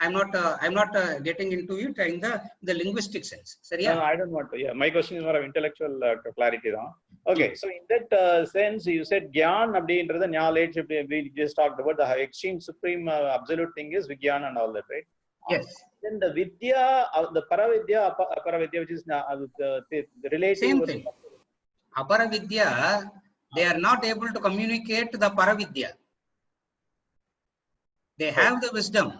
I'm not getting into it in the linguistic sense. Sorry. No, I don't want to. Yeah, my question is more of intellectual clarity, though. Okay, so in that sense, you said Gyan abdiinradha knowledge. We just talked about the extreme, supreme, absolute thing is Vigyan and all that, right? Yes. Then the Vidya, the Paravidya, Aparavidya, which is the relative. Same thing. Aparavidya, they are not able to communicate the Paravidya. They have the wisdom.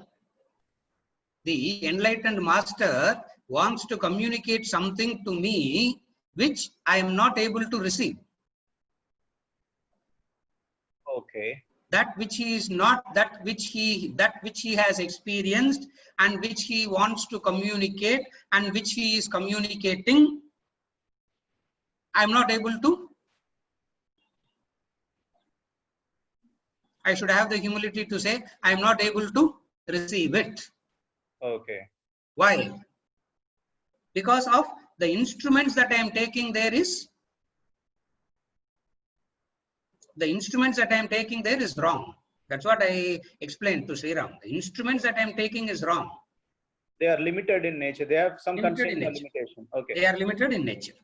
The enlightened master wants to communicate something to me which I am not able to receive. Okay. That which he is not, that which he has experienced and which he wants to communicate and which he is communicating, I am not able to. I should have the humility to say, I am not able to receive it. Okay. Why? Because of the instruments that I am taking there is, the instruments that I am taking there is wrong. That's what I explained to Sriram. The instruments that I am taking is wrong. They are limited in nature. They have some constraint and limitation. Okay. They are limited in nature.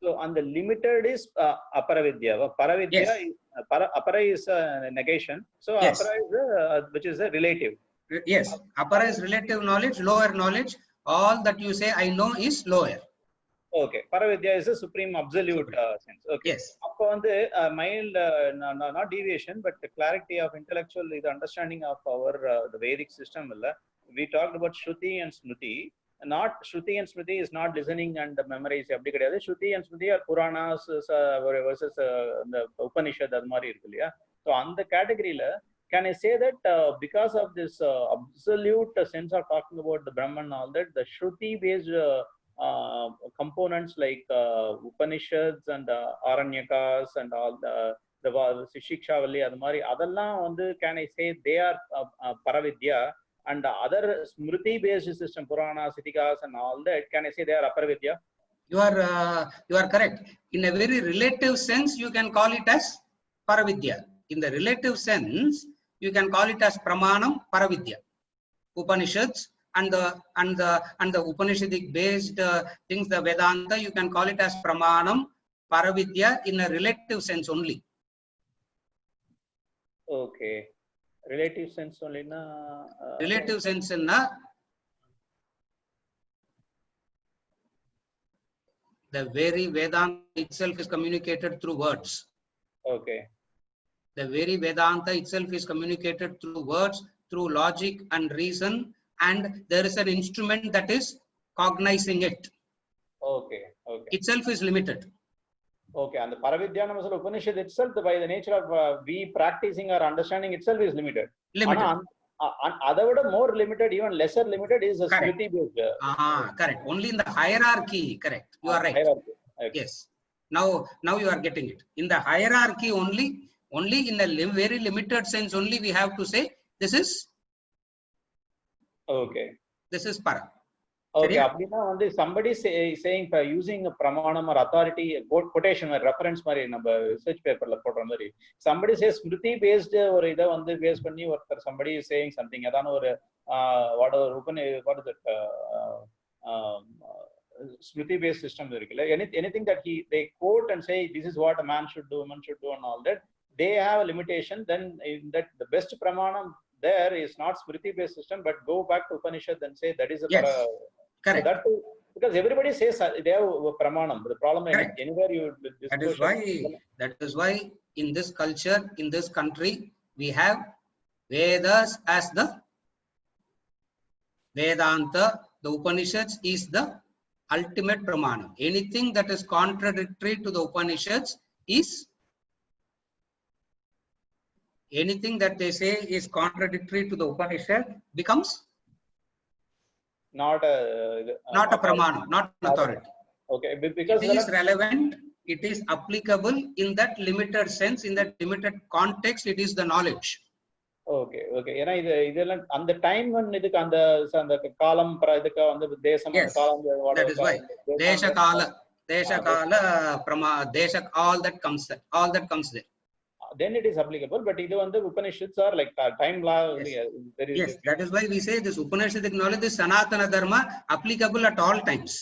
So, and the limited is Aparavidya. Paravidya is, Apara is negation. So, Yes. Apara is which is a relative. Yes. Apara is relative knowledge, lower knowledge. All that you say I know is lower. Okay. Paravidya is a supreme absolute sense. Okay. Yes. Appo vandu mild, not deviation, but the clarity of intellectual, the understanding of our the Vedic system. We talked about Shruti and Smriti. Not Shruti and Smriti is not listening and memories. Shruti and Smriti are Puranas versus the Upanishad. So on the category, can I say that because of this absolute sense of talking about the Brahman and all that, the Shruti based components like Upanishads and Aranyakas and all the Shikshavali, can I say they are Paravidya? And the other Smriti based system, Puranas, Itikas and all that, can I say they are Aparavidya? You are correct. In a very relative sense, you can call it as Paravidya. In the relative sense, you can call it as Pramanam Paravidya. Upanishads and the Upanishadic based things, the Vedanta, you can call it as Pramanam Paravidya in a relative sense only. Okay. Relative sense only na. Relative sense na. The very Vedanta itself is communicated through words. Okay. The very Vedanta itself is communicated through words, through logic and reason, and there is an instrument that is cognizing it. Okay. Okay. Itself is limited. Okay. And the Paravidyanam Upanishad itself, by the nature of we practicing or understanding itself, is limited. Limited. Other more limited, even lesser limited is a Smriti based. Correct. Only in the hierarchy. Correct. You are right. Hierarchy. Okay. Yes. Now you are getting it. In the hierarchy only in a very limited sense only we have to say this is. Okay. This is Para. Okay. Appadina somebody saying using a pramanam or authority quotation or reference mari number research paper la podra mari. Somebody says Smriti based or ida vandu base panni or somebody is saying something adana or what is it Smriti based system anything that they quote and say this is what a man should do, woman should do and all that, they have a limitation. Then in that the best pramanam there is not Smriti based system, but go back to Upanishad and say that is a correct. So that because everybody says they have a pramanam. The problem is anywhere you that is why in this culture, in this country, we have Vedas as the Vedanta. The Upanishads is the ultimate pramanam. Anything that is contradictory to the Upanishads is, anything that they say is contradictory to the Upanishad becomes not a pramanam, not an authority. Okay, because it is relevant, it is applicable in that limited sense, in that limited context, it is the knowledge. Okay. ஏன்னா இதெல்லாம் அந்த time இதுக்கு அந்த காலம் இதுக்கு வந்து தேசம் காலம் that is why desha all that comes there. Then it is applicable, but இது வந்து Upanishads are like time law. Yes, that is why we say this Upanishadic knowledge is Sanatana Dharma, applicable at all times.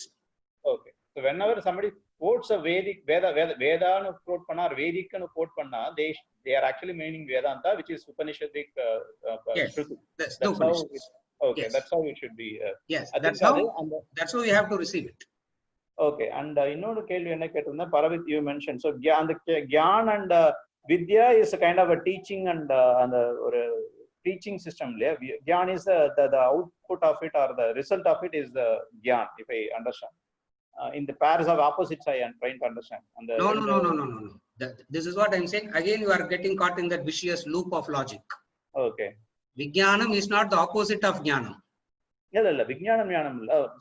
Okay, so whenever somebody quotes a Vedic Veda nu quote panna or Vedic nu quote panna, they are actually meaning Vedanta, which is Upanishadic Shruti. That's how that's how it should be. Yes, that's how you have to receive it. Okay, and இன்னொரு கேள்வி என்ன கேட்டிருந்தா Paravit you mentioned, so அந்த Gyan and Vidya is a kind of a teaching and or teaching system. Gyan is the output of it or the result of it is the Gyan, if I understand. In the pairs of opposites, I am trying to understand. No. This is what I am saying. Again, you are getting caught in that vicious loop of logic. Okay. Vijnanam is not the opposite of Jnanam. No. Vijnanam,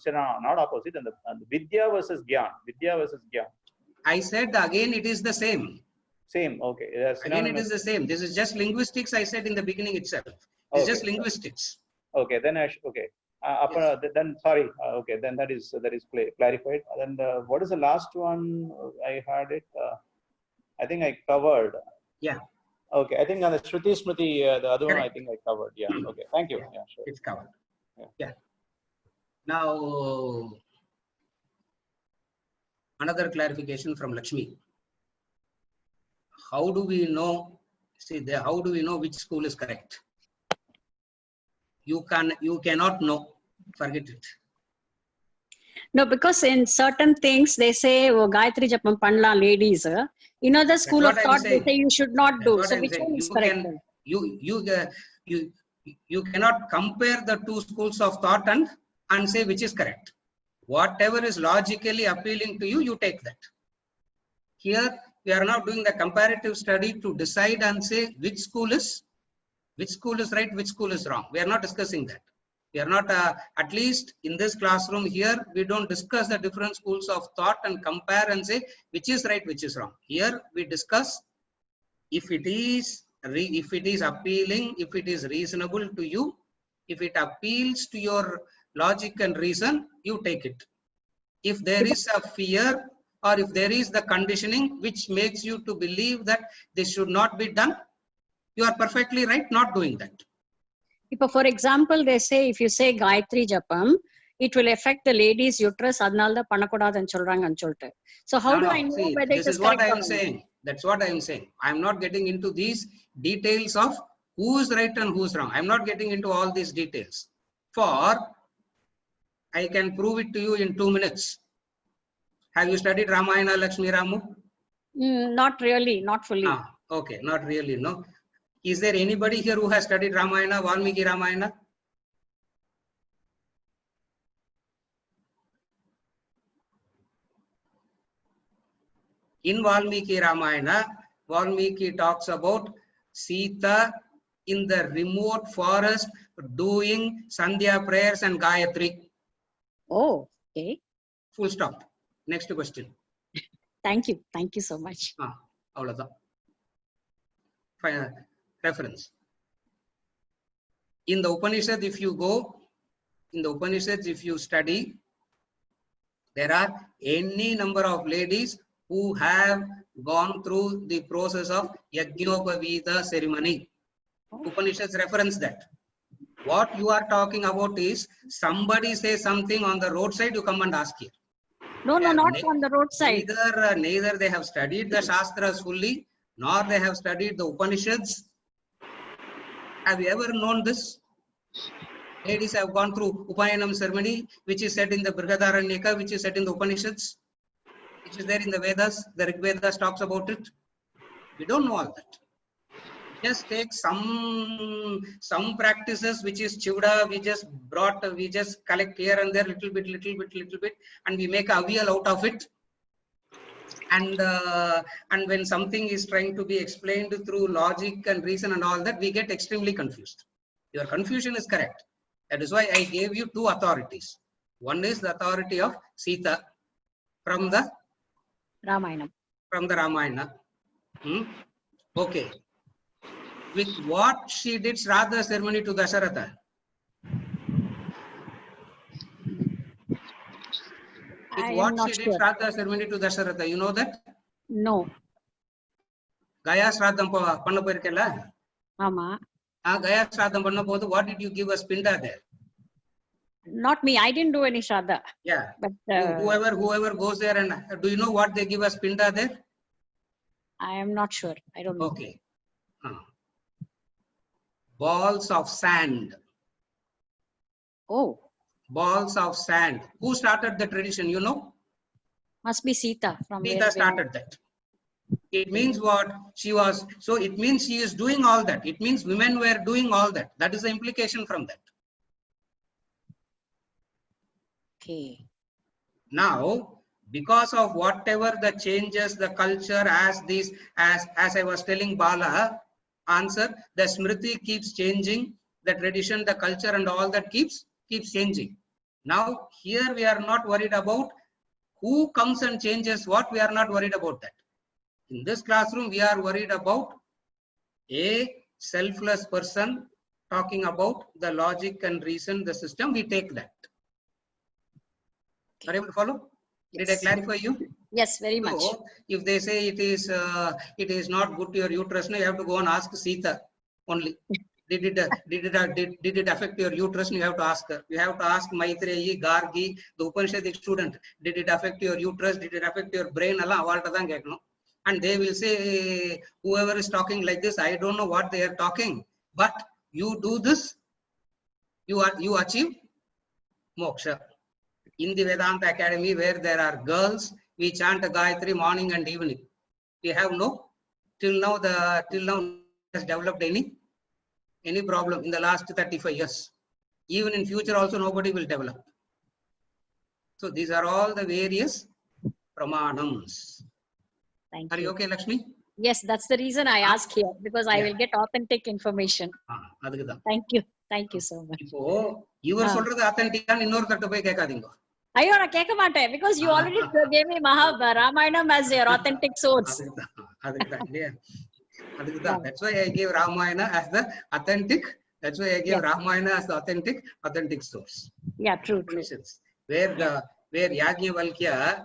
Jnanam, not opposite. And the Vidya versus Gyan. I said again, it is the same. Same, okay. Again, it is the same. This is just linguistics, I said in the beginning itself. It's just linguistics. Okay, then okay. Then sorry. Okay, then that is clarified. Then what is the last one? I had it. I think I covered. Yeah. Okay, I think on the Shruti Smriti, the other one I think I covered. Yeah. Okay. Thank you. Yeah, sure. It's covered. Yeah. Now, another clarification from Lakshmi. How do we know? How do we know which school is correct? You cannot know. Forget it. No, because in certain things they say Gayatri Japam Panla ladies. In other school of thought they say you should not do. So which one is correct? You cannot compare the two schools of thought and say which is correct. Whatever is logically appealing to you, you take that. Here we are now doing the comparative study to decide and say which school is right, which school is wrong. We are not discussing that. We are not, at least in this classroom here, we don't discuss the different schools of thought and compare and say which is right, which is wrong. Here we discuss if it is appealing, if it is reasonable to you, if it appeals to your logic and reason, you take it. if there is a fear or if there is the conditioning which makes you to believe that this should not be done, you are perfectly right not doing that. For example, they say if you say Gayatri Japam, it will affect the lady's uterus. So how do I know see, whether this it is what I am correct saying. That's what I am saying. I am not getting into these details of who is right and who is wrong. I am not getting into all these details. For I can prove it to you in 2 minutes. Have you studied Ramayana, Lakshmi Ramu? Not really, not fully. Okay, not really, no. Is there anybody here who has studied Ramayana, Valmiki Ramayana? In Valmiki Ramayana, Valmiki talks about Sita in the remote forest doing Sandhya prayers and Gayatri. Oh, okay. Full stop. Next question. Thank you. Thank you so much. Reference. In the Upanishad, if you go, in the Upanishads, if you study, there are any number of ladies who have gone through the process of Yajnopavita ceremony. Upanishads reference that. What you are talking about is somebody says something on the roadside, you come and ask here. No, not on the roadside. Neither they have studied the Shastras fully, nor they have studied the Upanishads. Have you ever known this? Ladies have gone through Upayanam ceremony, which is said in the Brihadaranyaka, which is said in the Upanishads, which is there in the Vedas. The Rig Vedas talks about it. We don't know all that. Just take some practices which is chivda, we just collect here and there little bit, and we make a avial out of it. And when something is trying to be explained through logic and reason and all that, we get extremely confused. Your confusion is correct. That is why I gave you 2 authorities. One is the authority of Sita from the Ramayana. Okay. With what she did Shraddha ceremony to Dasharatha? With what she did Shraddha ceremony to Dasharatha? You know that? No. Gaya Shraddham panna poirukella? Ama. Gaya Shraddham panna podu, what did you give a spinda there? Not me. I didn't do any Shraddha. Yeah. But whoever goes there, and do you know what they give a spinda there? I am not sure. I don't know. Okay. Balls of sand. Oh. Balls of sand. Who started the tradition, you know? Must be Sita. Sita started that. It means what? So it means she is doing all that. It means women were doing all that. That is the implication from that. Okay. Now, because of whatever the changes, the culture, as I was telling Bala, answer, the Smriti keeps changing, the tradition, the culture and all that keeps changing. Now, here we are not worried about who comes and changes what. We are not worried about that. In this classroom, we are worried about a selfless person talking about the logic and reason, the system. We take that. Are you able to follow? Yes. Did I clarify you? Yes, very much. So, if they say it is not good to your uterus, now you have to go and ask Sita only. Did it affect your uterus? You have to ask her. You have to ask Maitreyi, Gargi, the Upanishadic student. Did it affect your uterus? Did it affect your brain? And they will say, whoever is talking like this, I don't know what they are talking. But you do this, you achieve moksha. In the Vedanta Academy, where there are girls, we chant a Gayatri morning and evening. We have till now has developed any problem in the last 35 years. Even in future also nobody will develop. So these are all the various pramanams. Are you okay, Lakshmi? Yes, that's the reason I ask here, because I will get authentic information. Thank you. Thank you so much. இப்போ இவர் சொல்றது authentic ஆன இன்னொருத்தட்ட போய் கேட்காதீங்க. ஐயோ நான் கேட்க மாட்டேன், because you already gave me Ramayana as your authentic source. அதுக்குதான். That's why I gave Ramayana as the authentic. That's why I gave Ramayana as the authentic source. Yeah, true. Where where Yajnavalkya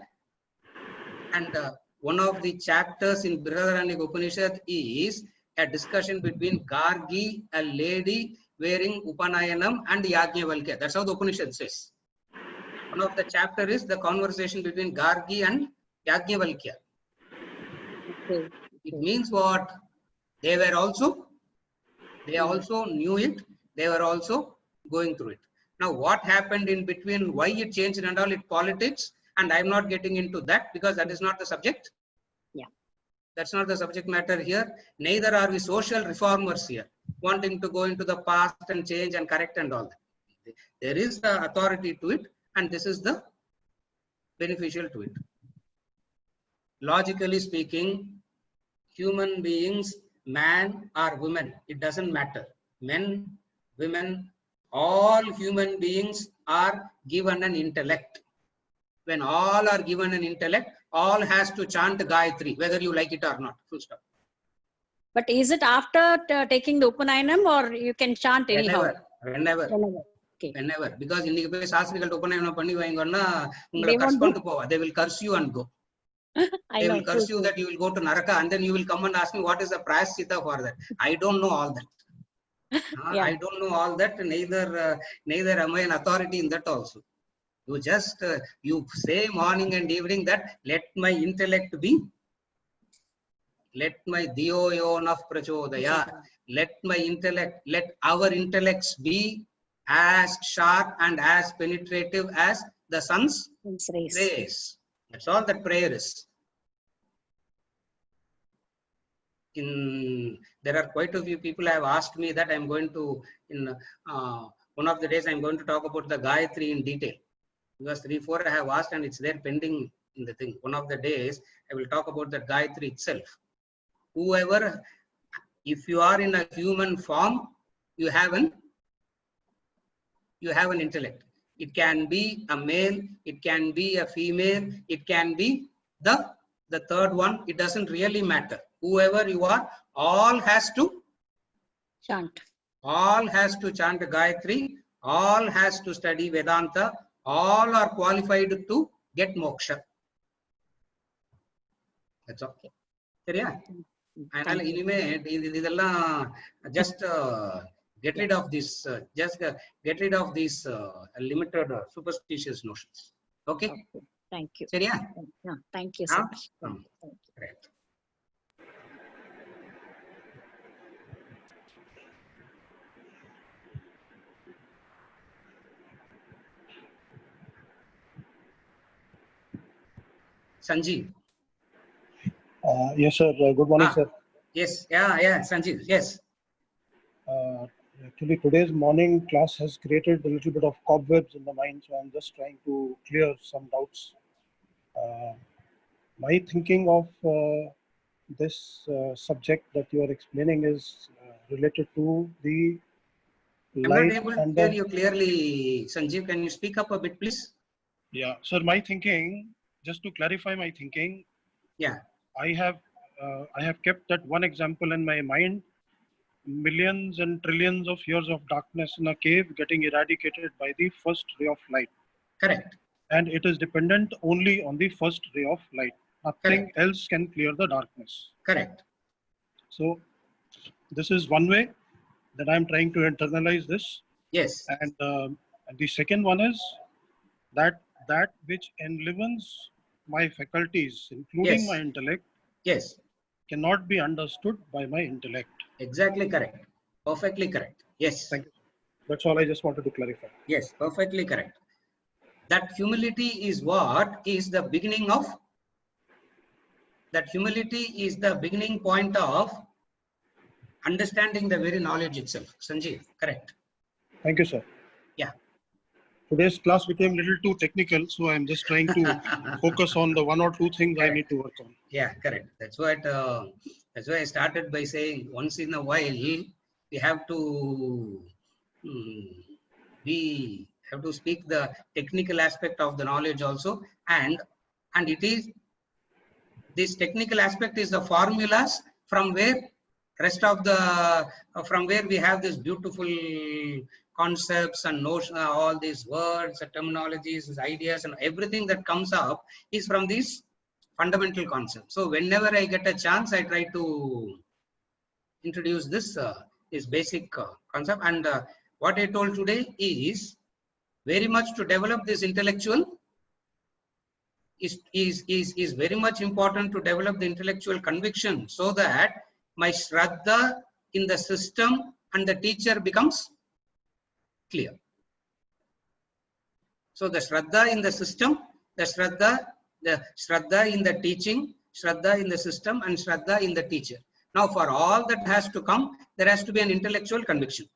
and one of the chapters in Brihadaranyaka Upanishad is a discussion between Gargi, a lady wearing Upanayanam, and Yajnavalkya. That's how the Upanishad says. One of the chapter is the conversation between Gargi and Yajnavalkya. Okay. It means what? They also knew it. They were also going through it. Now, what happened in between, why it changed and all, it politics, and I'm not getting into that because that is not the subject. Yeah. That's not the subject matter here. Neither are we social reformers here, wanting to go into the past and change and correct and all that. There is the authority to it, and this is the beneficial to it. Logically speaking, human beings, man or woman, it doesn't matter. Men, women, all human beings are given an intellect. When all are given an intellect, all has to chant Gayatri, whether you like it or not. Full stop. But is it after taking the Upanayanam, or you can chant anyhow? Whenever. Okay. Whenever. Because in the Sastrigal Upanayanam Panni Vaingana, they will curse you and go. They will curse you that you will go to Naraka, and then you will come and ask me what is the prayaschitta for that. I don't know all that. Yeah. I don't know all that. Neither am I an authority in that also. You just you say morning and evening that let my intellect be, let my diyoyon of prachodaya, let my intellect, let our intellects be as sharp and as penetrative as the sun's rays. That's all that prayer is. There are quite a few people have asked me that I'm going to, in one of the days, I'm going to talk about the Gayatri in detail. Because 3-4 I have asked and it's there pending in the thing. One of the days I will talk about the Gayatri itself. Whoever, if you are in a human form, you have an intellect. It can be a male, it can be a female, it can be the third one. It doesn't really matter. Whoever you are, all has to chant. All has to chant Gayatri. All has to study Vedanta. All are qualified to get moksha. That's all. Yeah. Just get rid of this. Get rid of these limited superstitious notions. Okay. Thank you. Yeah. Thank you so much. Right. Sanjeev. Yes, sir. Good morning, sir. Yes. Yeah. Sanjeev. Yes. Actually, today's morning class has created a little bit of cobwebs in the mind, so I'm just trying to clear some doubts. My thinking of this subject that you are explaining is related to the light. I'm not able to hear you clearly, Sanjeev. Can you speak up a bit, please? Yeah, sir. My thinking, just to clarify my thinking. Yeah. I have kept that one example in my mind. Millions and trillions of years of darkness in a cave getting eradicated by the first ray of light. Correct. And it is dependent only on the first ray of light. Nothing else can clear the darkness. Correct. So this is one way that I'm trying to internalize this. Yes. And the second one is that which enlivens my faculties, including my intellect, cannot be understood by my intellect. Exactly correct. Perfectly correct. Yes. Thank you. That's all I just wanted to clarify. Yes, perfectly correct. That humility is what is the beginning of, that humility is the beginning point of understanding the very knowledge itself. Sanjeev, correct. Thank you, sir. Yeah. Today's class became a little too technical, so I'm just trying to focus on the one or two things I need to work on. Yeah, correct. That's what. That's why I started by saying once in a while we have to speak the technical aspect of the knowledge also, and it is this technical aspect is the formulas from where rest of the from where we have this beautiful concepts and notions, all these words, terminologies, ideas, and everything that comes up is from these fundamental concepts. So whenever I get a chance, I try to introduce this basic concept. And what I told today is very much to develop this intellectual is very much important, to develop the intellectual conviction, so that my Shraddha in the system and the teacher becomes clear. So the Shraddha in the system, the Shraddha in the teaching, Shraddha in the system, and Shraddha in the teacher. Now for all that has to come, there has to be an intellectual conviction.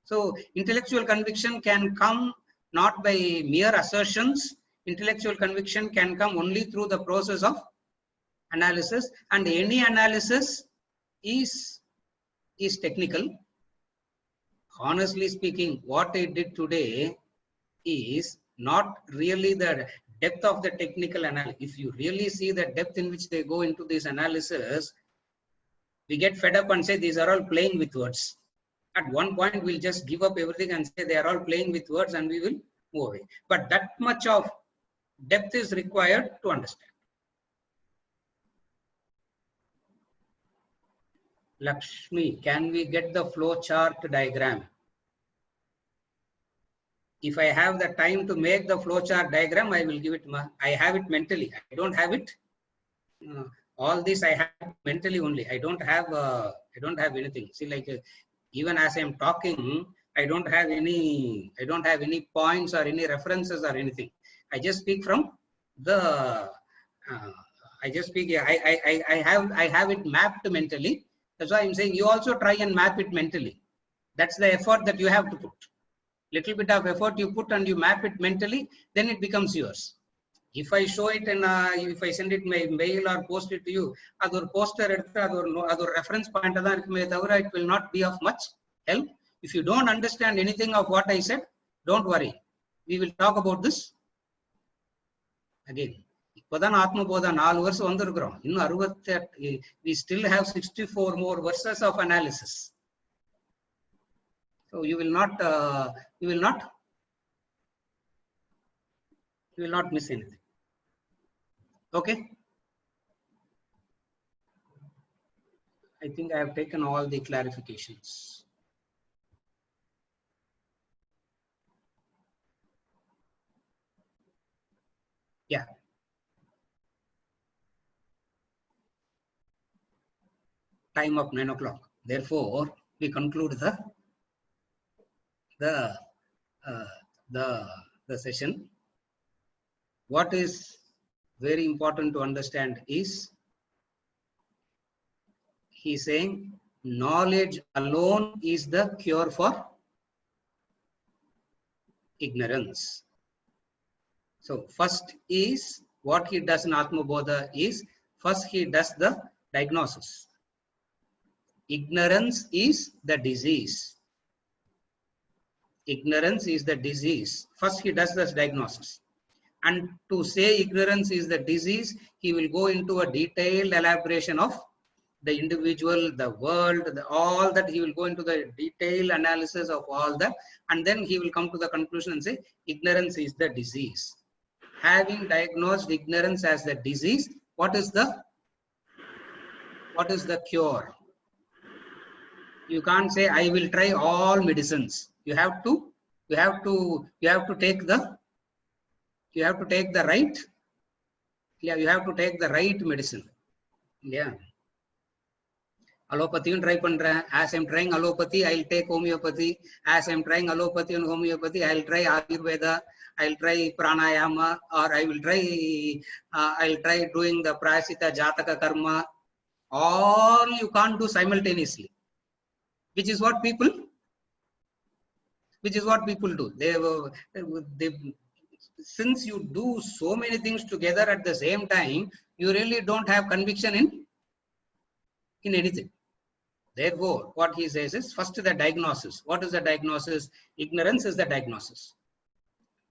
So intellectual conviction can come not by mere assertions. Intellectual conviction can come only through the process of analysis, and any analysis is technical. Honestly speaking, what I did today is not really the depth of the technical analysis. If you really see the depth in which they go into this analysis, we get fed up and say these are all playing with words. At one point, we'll just give up everything and say they are all playing with words, and we will move away. But that much of depth is required to understand. Lakshmi, can we get the flow chart diagram? If I have the time to make the flow chart diagram, I will give it. I have it mentally. I don't have it. All this I have mentally only. I don't have anything. See, like even as I am talking, I don't have any points or any references or anything. I just speak from the. I just speak. I have it mapped mentally. That's why I'm saying you also try and map it mentally. That's the effort that you have to put. Little bit of effort you put and you map it mentally, then it becomes yours. If I show it and if I send it my mail or post it to you, other poster, other reference point, it will not be of much help. If you don't understand anything of what I said, don't worry. We will talk about this again. We still have 64 more verses of analysis. So you will not miss anything. Okay. I think I have taken all the clarifications. Yeah. Time of 9 o'clock. Therefore, we conclude the session. What is very important to understand is, he's saying knowledge alone is the cure for ignorance. So first is what he does in Atma Bodha is, first he does the diagnosis. Ignorance is the disease. Ignorance is the disease. First he does this diagnosis. And to say ignorance is the disease, he will go into a detailed elaboration of the individual, the world, all that. He will go into the detailed analysis of all that. And then he will come to the conclusion and say, ignorance is the disease. Having diagnosed ignorance as the disease, what is the cure? You can't say, I will try all medicines. You have to take the right. Yeah, you have to take the right medicine. Yeah. Allopathy and try pandra. As I'm trying allopathy, I'll take homeopathy. As I'm trying allopathy and homeopathy, I'll try Ayurveda. I'll try pranayama, or I'll try doing the prasita jataka karma. All you can't do simultaneously, which is what people do. Since you do so many things together at the same time, you really don't have conviction in anything. Therefore, what he says is, first the diagnosis. What is the diagnosis? Ignorance is the diagnosis.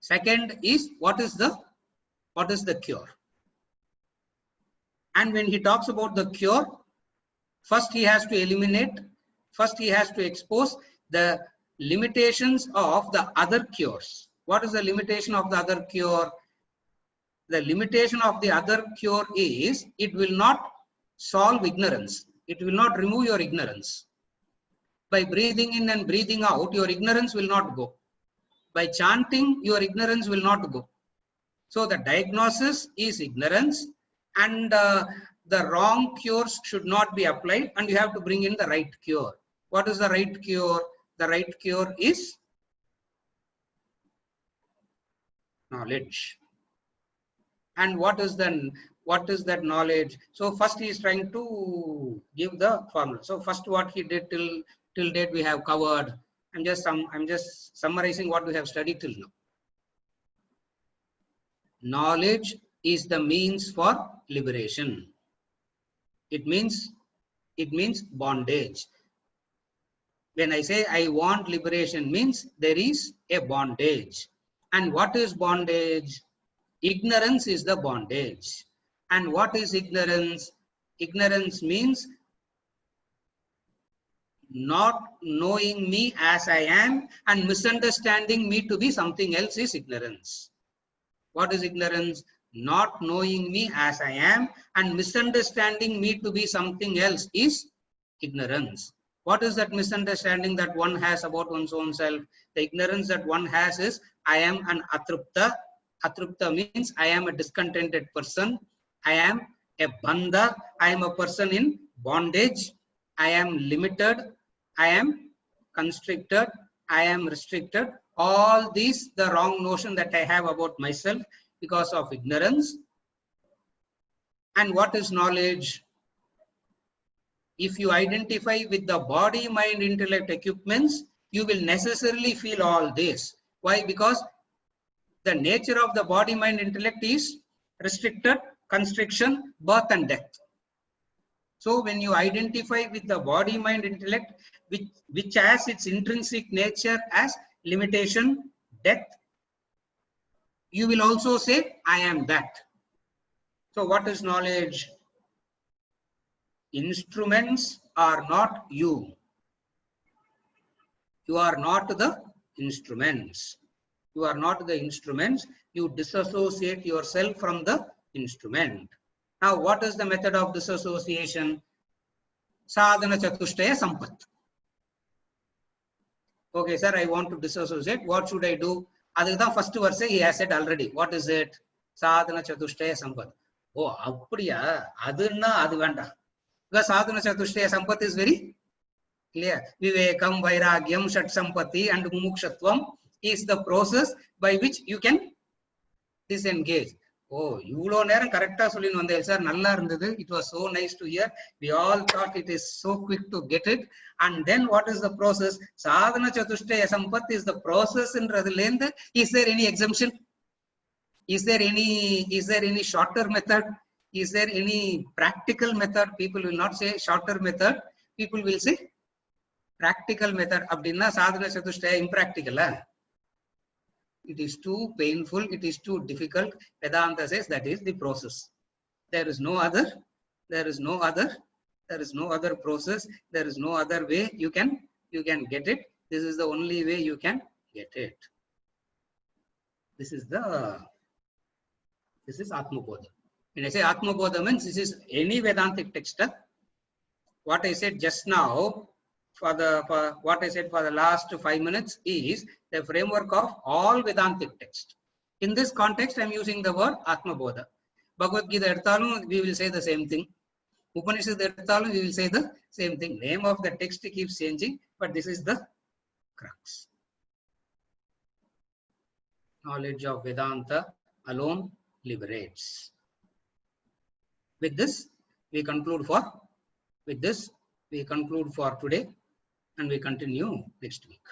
Second is, what is the cure? And when he talks about the cure, first he has to eliminate, first he has to expose the limitations of the other cures. What is the limitation of the other cure? The limitation of the other cure is it will not solve ignorance. It will not remove your ignorance. By breathing in and breathing out, your ignorance will not go. By chanting, your ignorance will not go. So the diagnosis is ignorance, and the wrong cures should not be applied, and you have to bring in the right cure. What is the right cure? The right cure is knowledge. And what is that knowledge? So first he is trying to give the formula. So first what he did till date we have covered. I'm just summarizing what we have studied till now. Knowledge is the means for liberation. It means bondage. When I say I want liberation, means there is a bondage. And what is bondage? Ignorance is the bondage. And what is ignorance? Ignorance means not knowing me as I am and misunderstanding me to be something else is ignorance. What is ignorance? Not knowing me as I am and misunderstanding me to be something else is ignorance. What is that misunderstanding that one has about one's own self? The ignorance that one has is I am an atrupta. Atrupta means I am a discontented person. I am a bandha. I am a person in bondage. I am limited. I am constricted. I am restricted. All these, the wrong notion that I have about myself because of ignorance. And what is knowledge? If you identify with the body, mind, intellect equipments, you will necessarily feel all this. Why? Because the nature of the body, mind, intellect is restricted, constriction, birth and death. So when you identify with the body, mind, intellect, which has its intrinsic nature as limitation, death, you will also say, I am that. So what is knowledge? Instruments are not you. You are not the instruments. You are not the instruments. You disassociate yourself from the instrument. Now, what is the method of disassociation? Sadhana chatushtaya sampat. Okay, sir, I want to disassociate. What should I do? That's the first verse he has said already. What is it? Sadhana chatushtaya sampat. Oh, apdiya, adunna adu vanda. Because sadhana chatushtaya sampat is very clear. Vivekam, vairagyam, shat sampati and mumukshatvam is the process by which you can disengage. Oh, ivlo neram correcta sollinu vandel sir, nalla irundhathu. It was so nice to hear. We all thought it is so quick to get it. And then what is the process? Sadhana chatushtaya sampat is the process in radhilend. Is there any exemption? Is there any shorter method? Is there any practical method? People will not say shorter method. People will say practical method. Abdinna sadhana chatushtaya impractical. It is too painful. It is too difficult. Vedanta says that is the process. There is no other. There is no other. There is no other process. There is no other way you can get it. This is the only way you can get it. This is Atmabodha. When I say Atmabodha means this is any Vedantic text. What I said just now, for what I said for the last 5 minutes is the framework of all Vedantic text. In this context, I am using the word Atmabodha. Bhagavad Gita eduthalum, we will say the same thing. Upanishad eduthalum, we will say the same thing. Name of the text keeps changing, but this is the crux. Knowledge of Vedanta alone liberates. With this, we conclude for today, and we continue next week.